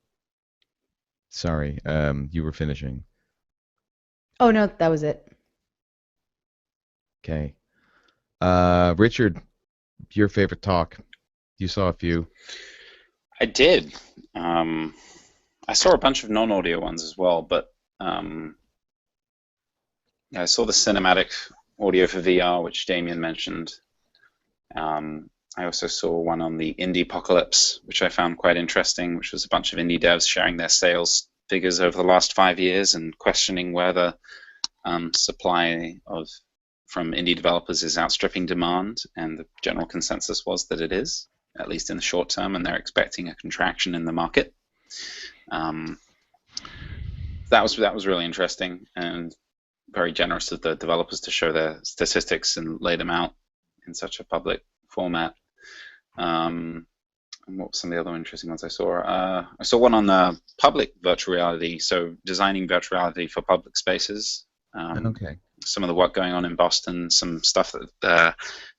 Sorry, you were finishing. Oh no, that was it. Okay. Richard, your favorite talk. You saw a few. I did. I saw a bunch of non-audio ones as well, but yeah, I saw the cinematic audio for VR, which Damien mentioned. I also saw one on the indie apocalypse, which I found quite interesting, which was a bunch of indie devs sharing their sales figures over the last 5 years and questioning whether supply from indie developers is outstripping demand, and the general consensus was that it is, at least in the short term, and they're expecting a contraction in the market. That was really interesting and very generous of the developers to show their statistics and lay them out in such a public format. And what were some of the other interesting ones I saw? I saw one on public virtual reality, so designing virtual reality for public spaces. Okay. Some of the work going on in Boston, some stuff that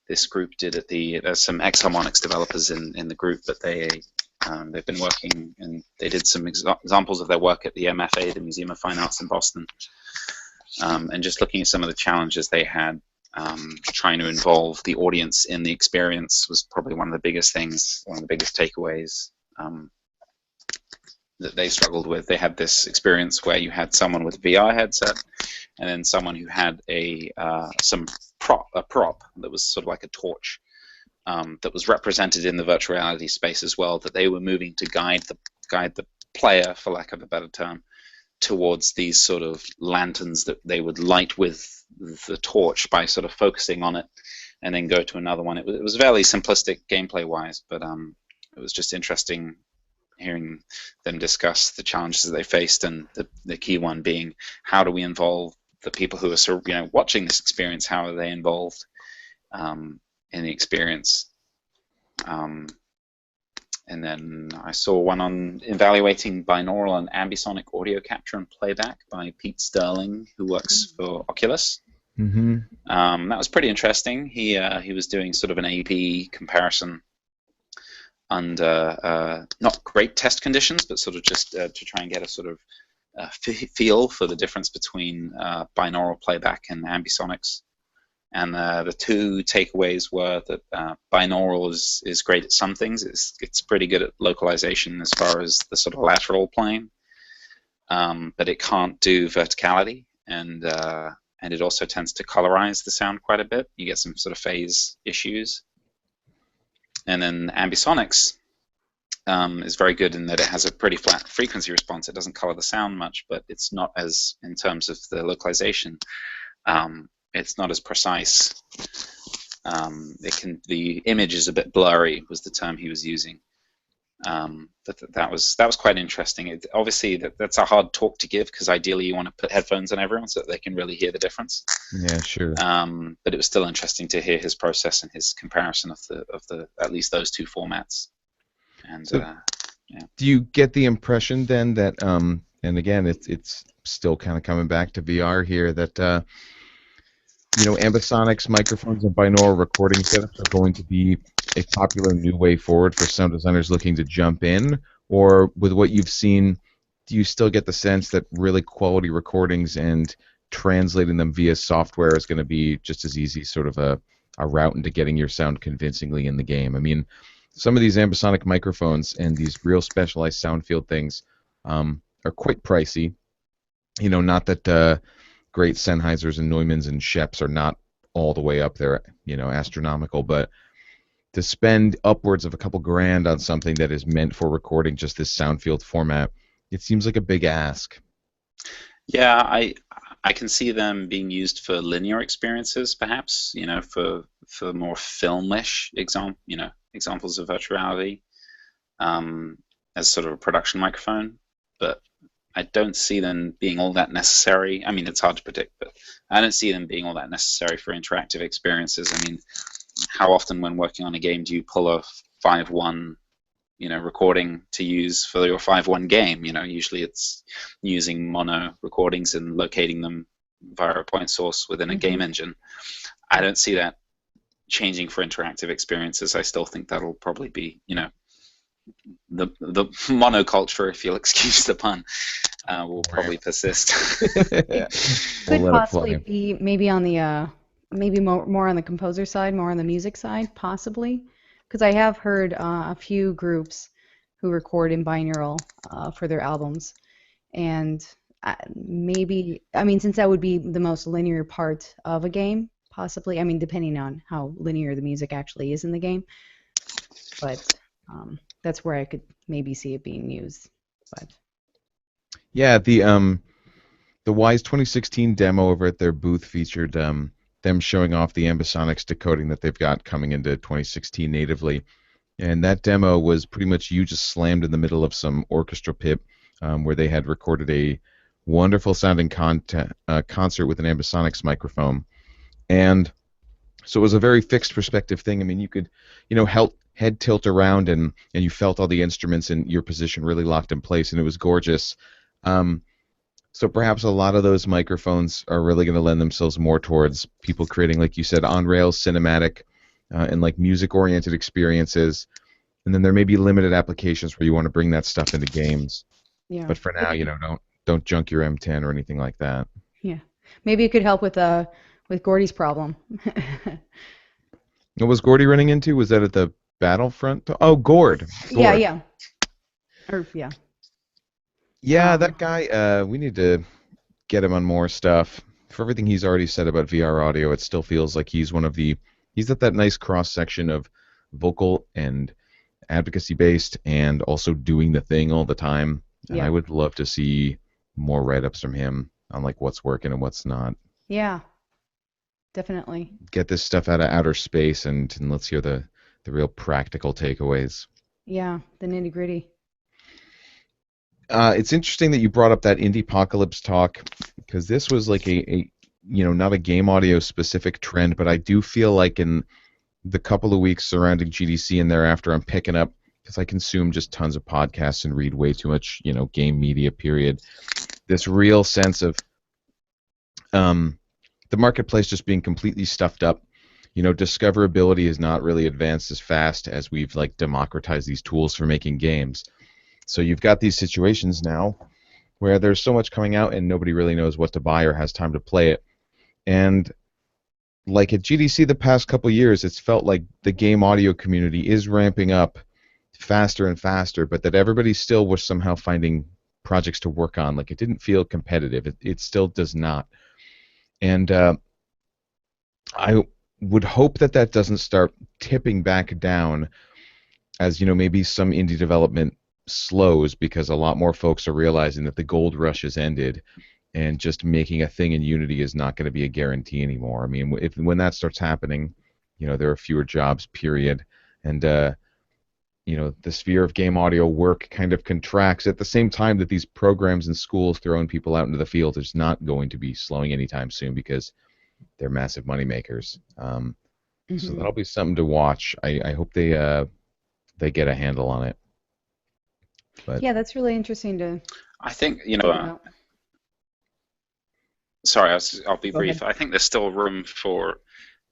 this group did at there's some ex-harmonics developers in the group, but they've been working, and they did some examples of their work at the MFA, the Museum of Fine Arts in Boston, and just looking at some of the challenges they had. Trying to involve the audience in the experience was probably one of the biggest things, one of the biggest takeaways that they struggled with. They had this experience where you had someone with a VR headset and then someone who had a prop that was sort of like a torch that was represented in the virtual reality space as well, that they were moving to guide the player, for lack of a better term, towards these sort of lanterns that they would light with the torch by sort of focusing on it and then go to another one. It was fairly simplistic gameplay wise, but it was just interesting hearing them discuss the challenges that they faced, and the key one being, how do we involve the people who are watching this experience? How are they involved in the experience? And then I saw one on evaluating binaural and ambisonic audio capture and playback by Pete Sterling, who works for Oculus. Mm-hmm. That was pretty interesting. He was doing sort of an A/B comparison under not great test conditions, but sort of just to try and get a sort of feel for the difference between binaural playback and ambisonics. And the two takeaways were that binaural is great at some things. It's pretty good at localization as far as the sort of lateral playing, but it can't do verticality, and it also tends to colorize the sound quite a bit. You get some sort of phase issues. And then ambisonics is very good in that it has a pretty flat frequency response. It doesn't color the sound much, but it's not as, in terms of the localization, it's not as precise. The image is a bit blurry, was the term he was using. But that was quite interesting. Obviously, that's a hard talk to give, because ideally you want to put headphones on everyone so that they can really hear the difference. Yeah, sure. But it was still interesting to hear his process and his comparison of the at least those two formats. And so, do you get the impression then that, and again, it's still kind of coming back to VR here, that ambisonics microphones and binaural recording setups are going to be a popular new way forward for sound designers looking to jump in? Or with what you've seen, do you still get the sense that really quality recordings and translating them via software is going to be just as easy, sort of a route into getting your sound convincingly in the game? I mean, some of these ambisonic microphones and these real specialized sound field things are quite pricey. Not that great Sennheisers and Neumanns and Schoeps are not all the way up there, astronomical, but to spend upwards of a couple grand on something that is meant for recording just this sound field format, it seems like a big ask. Yeah, I can see them being used for linear experiences, perhaps, for more filmish examples of virtuality, as sort of a production microphone. But I don't see them being all that necessary. I mean, it's hard to predict, but I don't see them being all that necessary for interactive experiences. I mean, how often when working on a game do you pull a 5.1 recording to use for your 5.1 game? Usually it's using mono recordings and locating them via a point source within a game engine. I don't see that changing for interactive experiences. I still think that'll probably be, the monoculture, if you'll excuse the pun, will probably persist. Could possibly be maybe on the maybe more on the composer side, more on the music side, possibly, because I have heard a few groups who record in binaural for their albums, and maybe, I mean, since that would be the most linear part of a game, possibly. I mean, depending on how linear the music actually is in the game, but that's where I could maybe see it being used. But yeah, the Wise 2016 demo over at their booth featured them showing off the ambisonics decoding that they've got coming into 2016 natively, and that demo was pretty much you just slammed in the middle of some orchestra pit where they had recorded a wonderful sounding concert with an ambisonics microphone, and so it was a very fixed perspective thing. I mean, you could head tilt around and you felt all the instruments in your position really locked in place, and it was gorgeous. So perhaps a lot of those microphones are really going to lend themselves more towards people creating, like you said, on-rails cinematic and like music-oriented experiences. And then there may be limited applications where you want to bring that stuff into games. yeah. But for now, don't junk your M10 or anything like that. Yeah. Maybe it could help with Gordy's problem. What was Gordy running into? Was that at the Battlefront? Oh, Gord. Yeah, yeah. Or yeah. Yeah, that guy, we need to get him on more stuff. For everything he's already said about VR audio, it still feels like he's at that nice cross-section of vocal and advocacy-based and also doing the thing all the time. And I would love to see more write-ups from him on like what's working and what's not. Yeah, definitely. Get this stuff out of outer space and let's hear the real practical takeaways. Yeah, the nitty-gritty. It's interesting that you brought up that Indiepocalypse talk, because this was like a not a game audio specific trend, but I do feel like in the couple of weeks surrounding GDC and thereafter, I'm picking up, because I consume just tons of podcasts and read way too much game media, period, this real sense of the marketplace just being completely stuffed up. Discoverability is not really advanced as fast as we've like democratized these tools for making games. So you've got these situations now where there's so much coming out and nobody really knows what to buy or has time to play it. And like at GDC the past couple years, it's felt like the game audio community is ramping up faster and faster, but that everybody still was somehow finding projects to work on. Like it didn't feel competitive. It still does not. And I would hope that doesn't start tipping back down as maybe some indie development slows because a lot more folks are realizing that the gold rush has ended, and just making a thing in Unity is not going to be a guarantee anymore. I mean, when that starts happening, there are fewer jobs, period, and the sphere of game audio work kind of contracts at the same time that these programs and schools throwing people out into the field is not going to be slowing anytime soon because they're massive moneymakers. So that'll be something to watch. I hope they get a handle on it. But Yeah, that's really interesting to I think, think about. sorry, I'll be Go brief. ahead. I think there's still room for,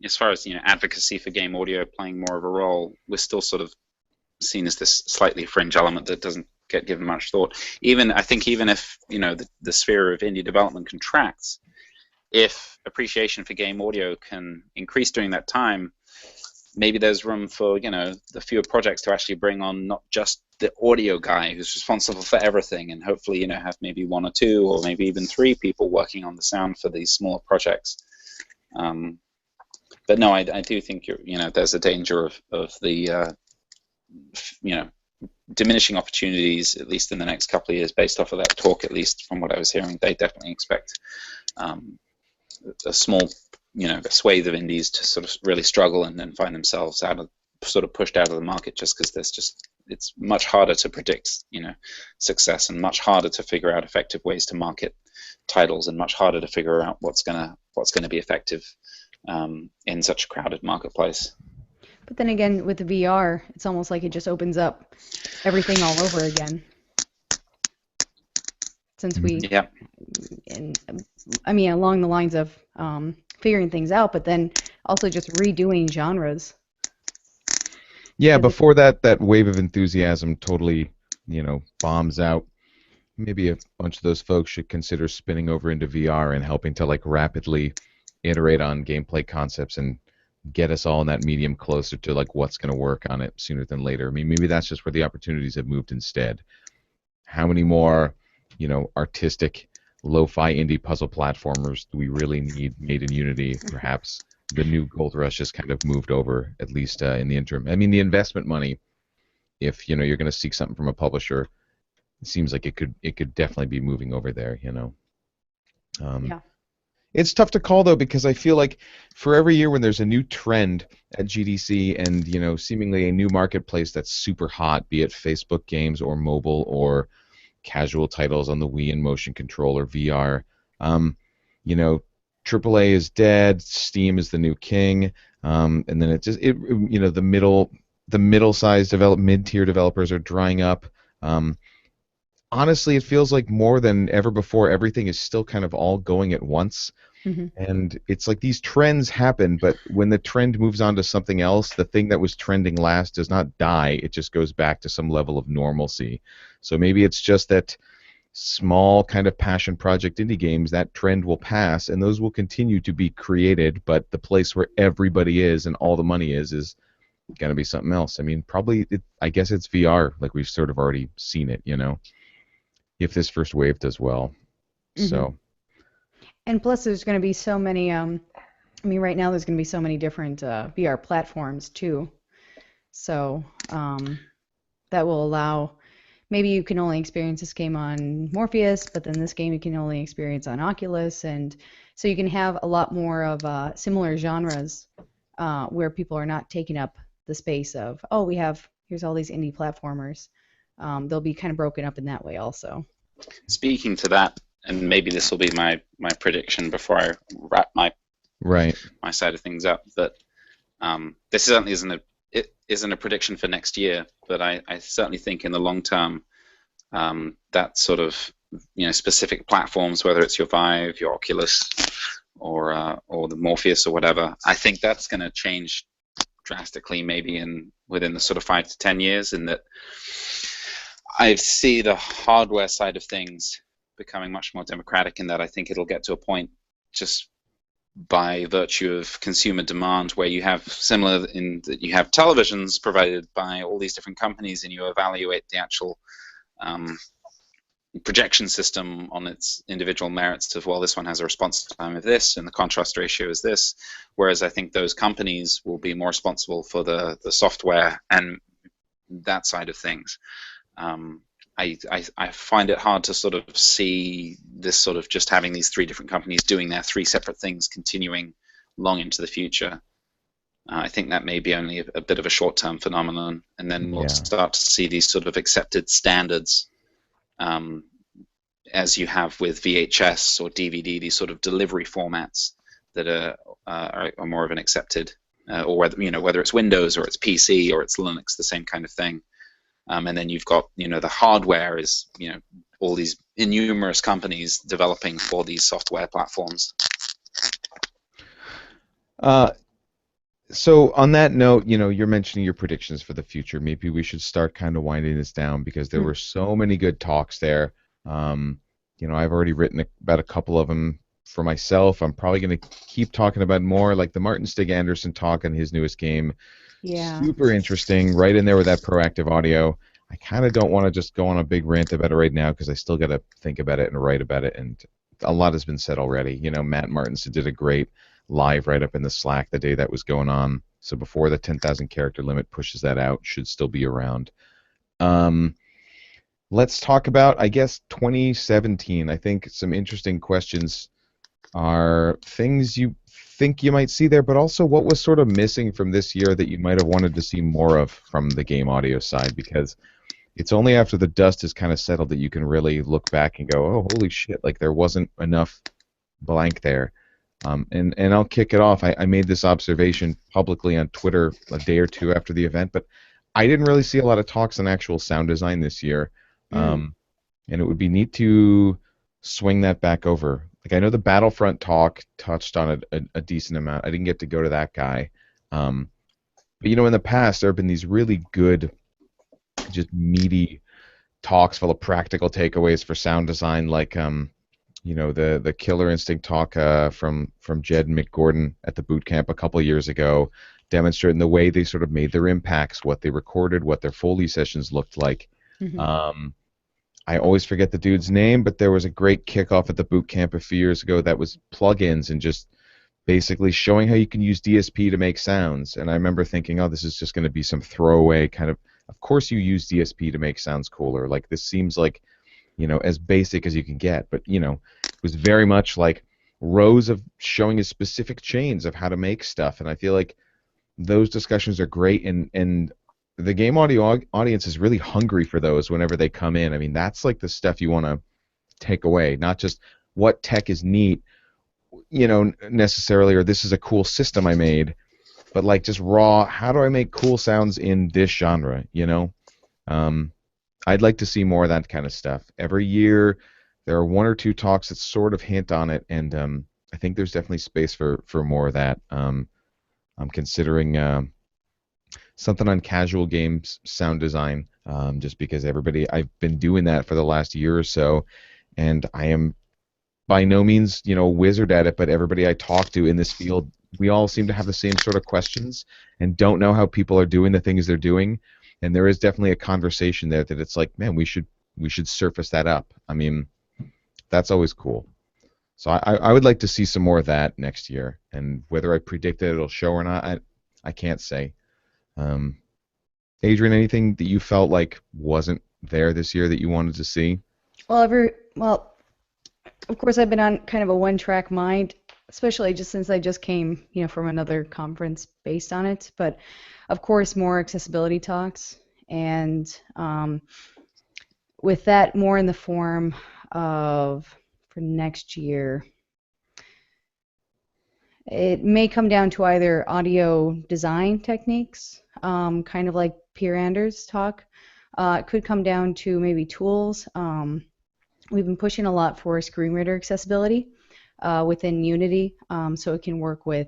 as far as advocacy for game audio playing more of a role, we're still sort of seen as this slightly fringe element that doesn't get given much thought. I think even if the sphere of indie development contracts, if appreciation for game audio can increase during that time, maybe there's room for the fewer projects to actually bring on not just the audio guy who's responsible for everything, and hopefully have maybe one or two or maybe even three people working on the sound for these smaller projects. But no, I do think there's a danger of the diminishing opportunities, at least in the next couple of years, based off of that talk. At least from what I was hearing, they definitely expect a small a swathe of indies to sort of really struggle and then find themselves pushed out of the market, just because it's much harder to predict success, and much harder to figure out effective ways to market titles, and much harder to figure out what's gonna be effective in such a crowded marketplace. But then again, with the VR, it's almost like it just opens up everything all over again. Since along the lines of figuring things out, but then also just redoing genres. Yeah, before that wave of enthusiasm totally, bombs out, maybe a bunch of those folks should consider spinning over into VR and helping to rapidly iterate on gameplay concepts and get us all in that medium closer to what's going to work on it sooner than later. I mean, maybe that's just where the opportunities have moved instead. How many more, artistic, lo-fi indie puzzle platformers do we really need made in Unity? Perhaps the new Gold Rush has kind of moved over, at least in the interim. I mean, the investment money, if you're going to seek something from a publisher, it seems like it could definitely be moving over there. Yeah. It's tough to call though, because I feel like for every year when there's a new trend at GDC and seemingly a new marketplace that's super hot, be it Facebook games or mobile or casual titles on the Wii and motion control or VR, AAA is dead, Steam is the new king, and then the middle-sized mid-tier developers are drying up. Honestly, it feels like more than ever before, everything is still kind of all going at once. Mm-hmm. And it's like these trends happen, but when the trend moves on to something else, the thing that was trending last does not die. It just goes back to some level of normalcy. So maybe it's just that small kind of passion project indie games, that trend will pass, and those will continue to be created, but the place where everybody is and all the money is going to be something else. I mean, I guess it's VR, like we've sort of already seen it, if this first wave does well. Mm-hmm. So. And plus, there's going to be so many. Right now there's going to be so many different VR platforms too. So that will allow. Maybe you can only experience this game on Morpheus, but then this game you can only experience on Oculus, and so you can have a lot more of similar genres where people are not taking up the space of here's all these indie platformers. They'll be kind of broken up in that way also. Speaking to that, and maybe this will be my prediction before I wrap my side of things up, but this certainly isn't a prediction for next year, but I certainly think in the long term that sort of specific platforms, whether it's your Vive, your Oculus, or the Morpheus or whatever, I think that's going to change drastically, maybe within the sort of 5 to 10 years, in that I see the hardware side of things becoming much more democratic, in that I think it'll get to a point, just by virtue of consumer demand, where you have similar in that you have televisions provided by all these different companies, and you evaluate the actual projection system on its individual merits of, well, this one has a response time of this and the contrast ratio is this, whereas I think those companies will be more responsible for the software and that side of things. I find it hard to sort of see this sort of just having these three different companies doing their three separate things continuing long into the future. I think that may be only a bit of a short-term phenomenon, and then we'll start to see these sort of accepted standards, as you have with VHS or DVD, these sort of delivery formats that are more of an accepted, or whether it's Windows or it's PC or it's Linux, the same kind of thing. And then you've got, the hardware is, all these innumerous companies developing for these software platforms. So on that note, you're mentioning your predictions for the future. Maybe we should start kind of winding this down because there were so many good talks there. I've already written about a couple of them for myself. I'm probably going to keep talking about more, like the Martin Stig Anderson talk on his newest game. Yeah. Super interesting, right in there with that proactive audio. I kind of don't want to just go on a big rant about it right now because I still got to think about it and write about it, and a lot has been said already. Matt Martinson did a great live write-up in the Slack the day that was going on, so before the 10,000 character limit pushes that out, should still be around. Let's talk about, I guess, 2017. I think some interesting questions are things you think you might see there, but also what was sort of missing from this year that you might have wanted to see more of from the game audio side, because it's only after the dust is kind of settled that you can really look back and go, oh, holy shit, like there wasn't enough blank there. And I'll kick it off. I made this observation publicly on Twitter a day or two after the event, but I didn't really see a lot of talks on actual sound design this year. And it would be neat to swing that back over. Like, I know the Battlefront talk touched on a decent amount. I didn't get to go to that guy. But, in the past, there have been these really good, just meaty talks full of practical takeaways for sound design, like, the Killer Instinct talk from Jed and Mick Gordon at the boot camp a couple of years ago, demonstrating the way they sort of made their impacts, what they recorded, what their Foley sessions looked like. I always forget the dude's name, but there was a great kickoff at the boot camp a few years ago that was plugins and just basically showing how you can use DSP to make sounds. And I remember thinking, oh, this is just going to be some throwaway kind of course you use DSP to make sounds cooler. Like, this seems like, as basic as you can get. But, it was very much like rows of showing you specific chains of how to make stuff. And I feel like those discussions are great, and the game audio audience is really hungry for those whenever they come in. I mean, that's like the stuff you want to take away, not just what tech is neat, necessarily, or this is a cool system I made, but like just raw, how do I make cool sounds in this genre, I'd like to see more of that kind of stuff. Every year there are one or two talks that sort of hint on it, and I think there's definitely space for more of that. I'm considering something on casual games sound design, just because I've been doing that for the last year or so, and I am by no means, a wizard at it, but everybody I talk to in this field, we all seem to have the same sort of questions and don't know how people are doing the things they're doing, and there is definitely a conversation there that it's like, man, we should surface that up. I mean, that's always cool. So I would like to see some more of that next year, and whether I predict that it'll show or not, I can't say. Adrian, anything that you felt like wasn't there this year that you wanted to see? Well, of course, I've been on kind of a one-track mind, especially just since I just came, from another conference based on it. But of course, more accessibility talks, and with that, more in the form of, for next year, it may come down to either audio design techniques, kind of like Pierre Anders' talk. It could come down to maybe tools. We've been pushing a lot for screen reader accessibility within Unity, so it can work with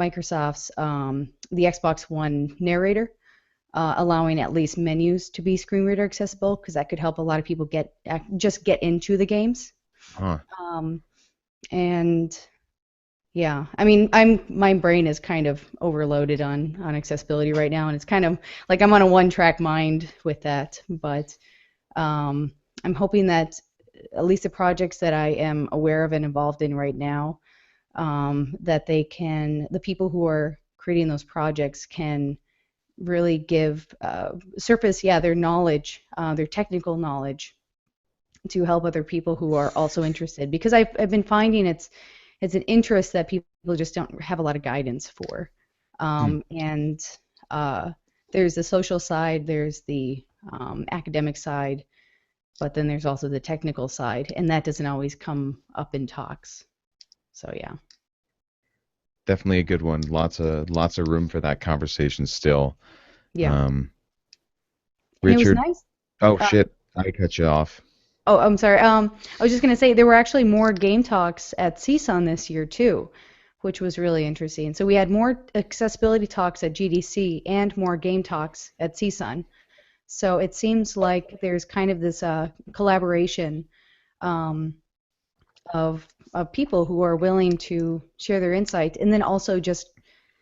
Microsoft's the Xbox One narrator, allowing at least menus to be screen reader accessible, because that could help a lot of people get into the games. And yeah, I mean, my brain is kind of overloaded on accessibility right now, and it's kind of like I'm on a one-track mind with that. But I'm hoping that at least the projects that I am aware of and involved in right now, that the people who are creating those projects can really give surface, their knowledge, their technical knowledge, to help other people who are also interested. Because I've been finding it's an interest that people just don't have a lot of guidance for. And there's the social side, there's the academic side, but then there's also the technical side, and that doesn't always come up in talks. So yeah. Definitely a good one. Lots of room for that conversation still. Yeah. And Richard. it was nice. Oh shit! I cut you off. Oh, I'm sorry. I was just gonna say there were actually more game talks at CSUN this year too, which was really interesting. So we had more accessibility talks at GDC and more game talks at CSUN. So it seems like there's kind of this collaboration of people who are willing to share their insight, and then also just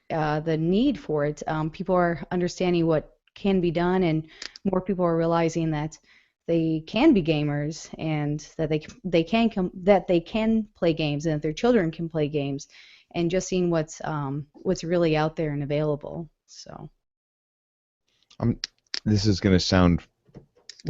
the need for it. People are understanding what can be done, and more people are realizing that they can be gamers, and that they can play games, and that their children can play games, and just seeing what's really out there and available. So. This is going to sound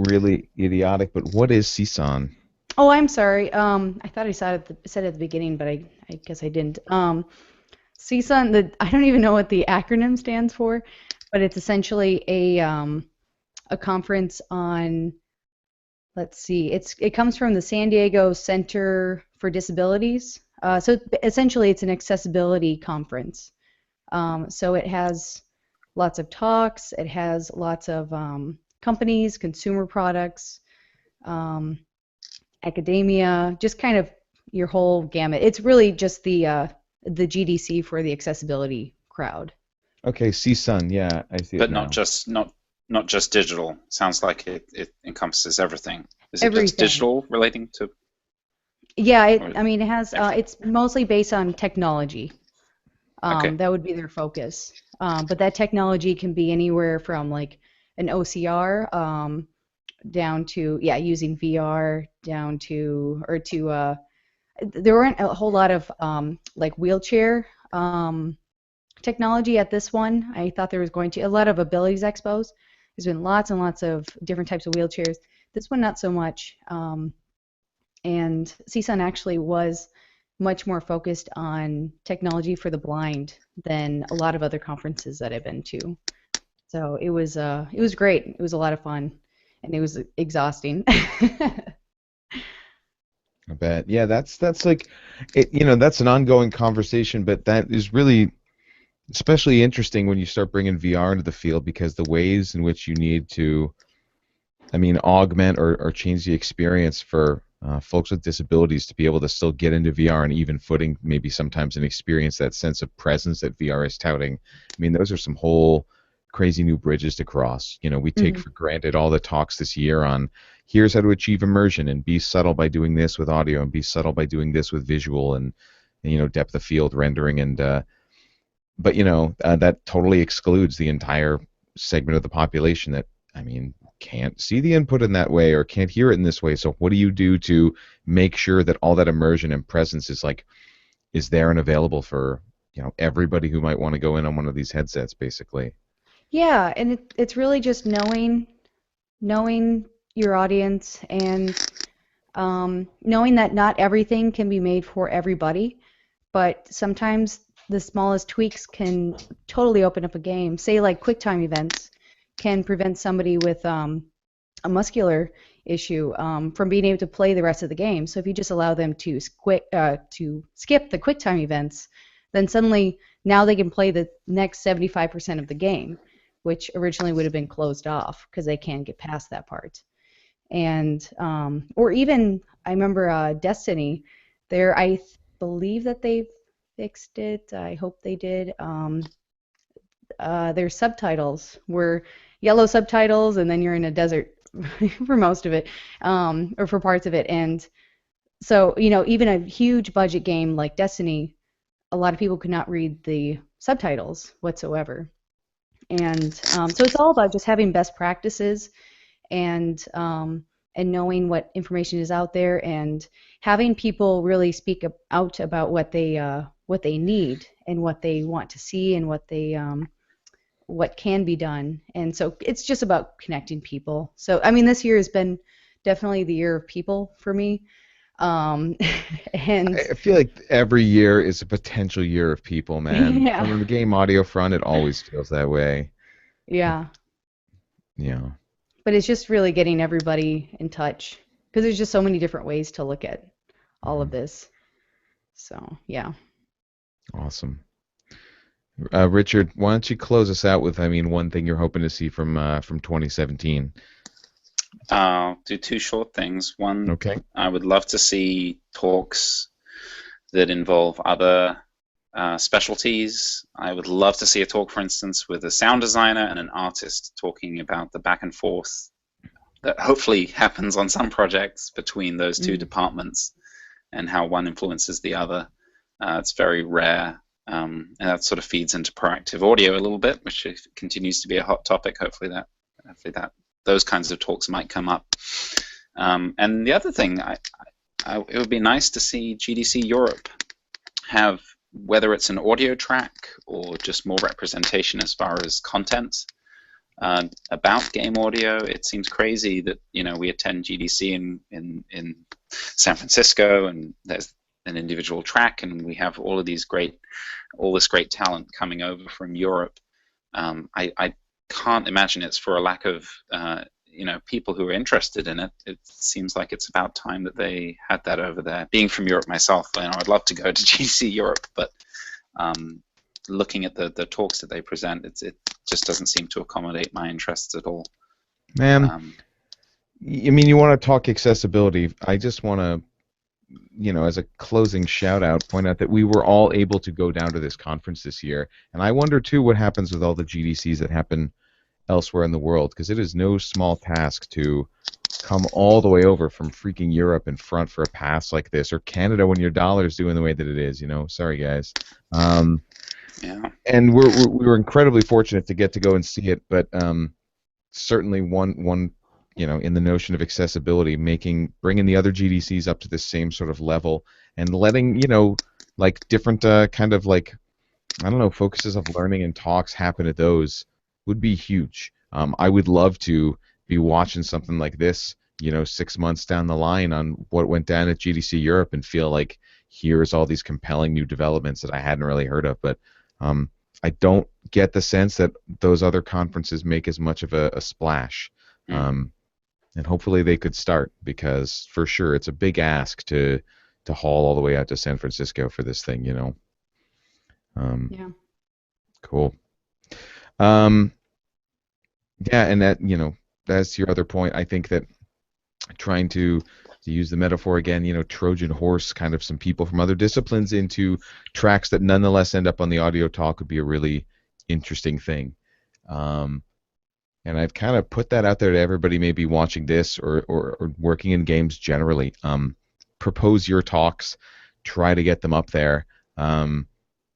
really idiotic, but what is CSUN? Oh, I'm sorry. I thought I said it at the beginning, but I guess I didn't. CSUN, I don't even know what the acronym stands for, but it's essentially a conference on. Let's see. It comes from the San Diego Center for Disabilities. So essentially, it's an accessibility conference. So it has lots of talks. It has lots of companies, consumer products, academia, just kind of your whole gamut. It's really just the GDC for the accessibility crowd. Okay, CSUN, yeah, I see it But now. not just digital. Sounds like it encompasses everything. Is it Everything. just digital relating to? Yeah, I mean, it has. It's mostly based on technology. Okay. That would be their focus. But that technology can be anywhere from like an OCR down to using VR down to there weren't a whole lot of like wheelchair technology at this one. I thought there was going to a lot of abilities expos. There's been lots and lots of different types of wheelchairs. This one not so much. And CSUN actually was much more focused on technology for the blind than a lot of other conferences that I've been to. So it was great. It was a lot of fun, and it was exhausting. I bet. Yeah, that's like, that's an ongoing conversation, but that is really especially interesting when you start bringing VR into the field, because the ways in which you need to, augment or change the experience for folks with disabilities to be able to still get into VR and even footing, maybe sometimes, and experience that sense of presence that VR is touting. Those are some whole crazy new bridges to cross. We take for granted all the talks this year on here's how to achieve immersion and be subtle by doing this with audio and be subtle by doing this with visual and depth of field rendering and but that totally excludes the entire segment of the population that can't see the input in that way or can't hear it in this way. So what do you do to make sure that all that immersion and presence is there and available for everybody who might want to go in on one of these headsets, basically? Yeah, and it's really just knowing your audience and knowing that not everything can be made for everybody, but sometimes the smallest tweaks can totally open up a game. Say like QuickTime events can prevent somebody with a muscular issue from being able to play the rest of the game. So if you just allow them to skip the QuickTime events, then suddenly now they can play the next 75% of the game, which originally would have been closed off because they can't get past that part. And or even I remember Destiny, I believe that they've fixed it. I hope they did. Their subtitles were yellow subtitles, and then you're in a desert for most of it, or for parts of it. And so, even a huge budget game like Destiny, a lot of people could not read the subtitles whatsoever. And so it's all about just having best practices and knowing what information is out there and having people really speak out about what they need and what they want to see and what they what can be done. And so it's just about connecting people. So I mean, this year has been definitely the year of people for me. Um, and I feel like every year is a potential year of people, man. yeah, From the game audio front, it always feels that way. yeah. Yeah. But it's just really getting everybody in touch because there's just so many different ways to look at all of this. So yeah. Awesome. Richard, why don't you close us out with, one thing you're hoping to see from 2017? I'll do two short things. One, Okay. I would love to see talks that involve other specialties. I would love to see a talk, for instance, with a sound designer and an artist talking about the back and forth that hopefully happens on some projects between those two departments and how one influences the other. It's very rare, and that sort of feeds into proactive audio a little bit, which continues to be a hot topic. Hopefully that those kinds of talks might come up. And the other thing, it would be nice to see GDC Europe have, whether it's an audio track or just more representation as far as content about game audio. It seems crazy that we attend GDC in San Francisco and there's an individual track and we have all this great talent coming over from Europe. I can't imagine it's for a lack of people who are interested in it. It seems like it's about time that they had that over there. Being from Europe myself, I'd love to go to GDC Europe, but looking at the talks that they present, it just doesn't seem to accommodate my interests at all. Man, you want to talk accessibility. I just want to, as a closing shout out, point out that we were all able to go down to this conference this year. And I wonder, too, what happens with all the GDCs that happen elsewhere in the world, because it is no small task to come all the way over from freaking Europe in front for a pass like this, or Canada when your dollar's doing the way that it is. Sorry, guys. Yeah. And we were incredibly fortunate to get to go and see it, but certainly one in the notion of accessibility, bringing the other GDCs up to the same sort of level and letting different focuses of learning and talks happen at those would be huge. I would love to be watching something like this 6 months down the line on what went down at GDC Europe and feel like here's all these compelling new developments that I hadn't really heard of. But I don't get the sense that those other conferences make as much of a splash. And hopefully they could start, because for sure it's a big ask to haul all the way out to San Francisco for this thing, Yeah. Cool. Yeah, and that, that's your other point. I think that trying to use the metaphor again, Trojan horse kind of some people from other disciplines into tracks that nonetheless end up on the audio talk would be a really interesting thing. And I've kind of put that out there to everybody maybe watching this or working in games generally. Propose your talks, try to get them up there.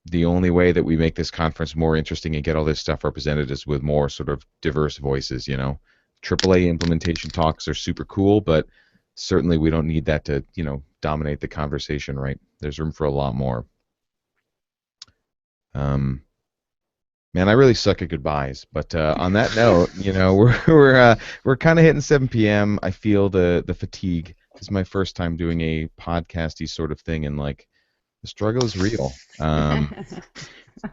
The only way that we make this conference more interesting and get all this stuff represented is with more sort of diverse voices, AAA implementation talks are super cool, but certainly we don't need that to, dominate the conversation, right? There's room for a lot more. Man, I really suck at goodbyes, but on that note, we're kind of hitting 7 p.m. I feel the fatigue. This is my first time doing a podcasty sort of thing, and the struggle is real.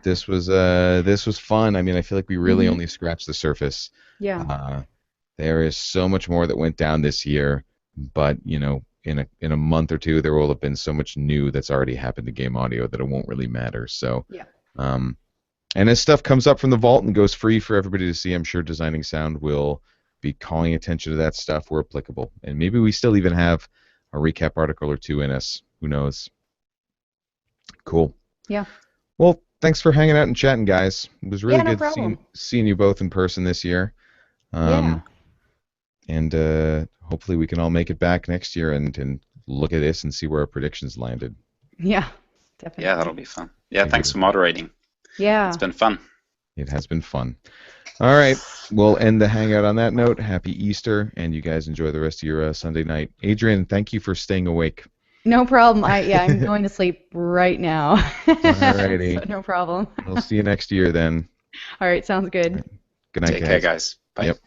This was fun. I feel like we really only scratched the surface. Yeah. There is so much more that went down this year, but in a month or two, there will have been so much new that's already happened to game audio that it won't really matter. So, yeah. And as stuff comes up from the vault and goes free for everybody to see, I'm sure Designing Sound will be calling attention to that stuff where applicable. And maybe we still even have a recap article or two in us. Who knows? Cool. Yeah. Well, thanks for hanging out and chatting, guys. It was really no good problem. seeing you both in person this year. Yeah. And hopefully we can all make it back next year and look at this and see where our predictions landed. Yeah, definitely. Yeah, that'll be fun. Yeah, thanks for moderating. Yeah. It's been fun. It has been fun. All right, we'll end the hangout on that note. Happy Easter, and you guys enjoy the rest of your Sunday night. Adrian, thank you for staying awake. No problem. I'm going to sleep right now. Alrighty. So no problem. We'll see you next year then. All right, sounds good. Good night, Take care, guys. Bye. Yep.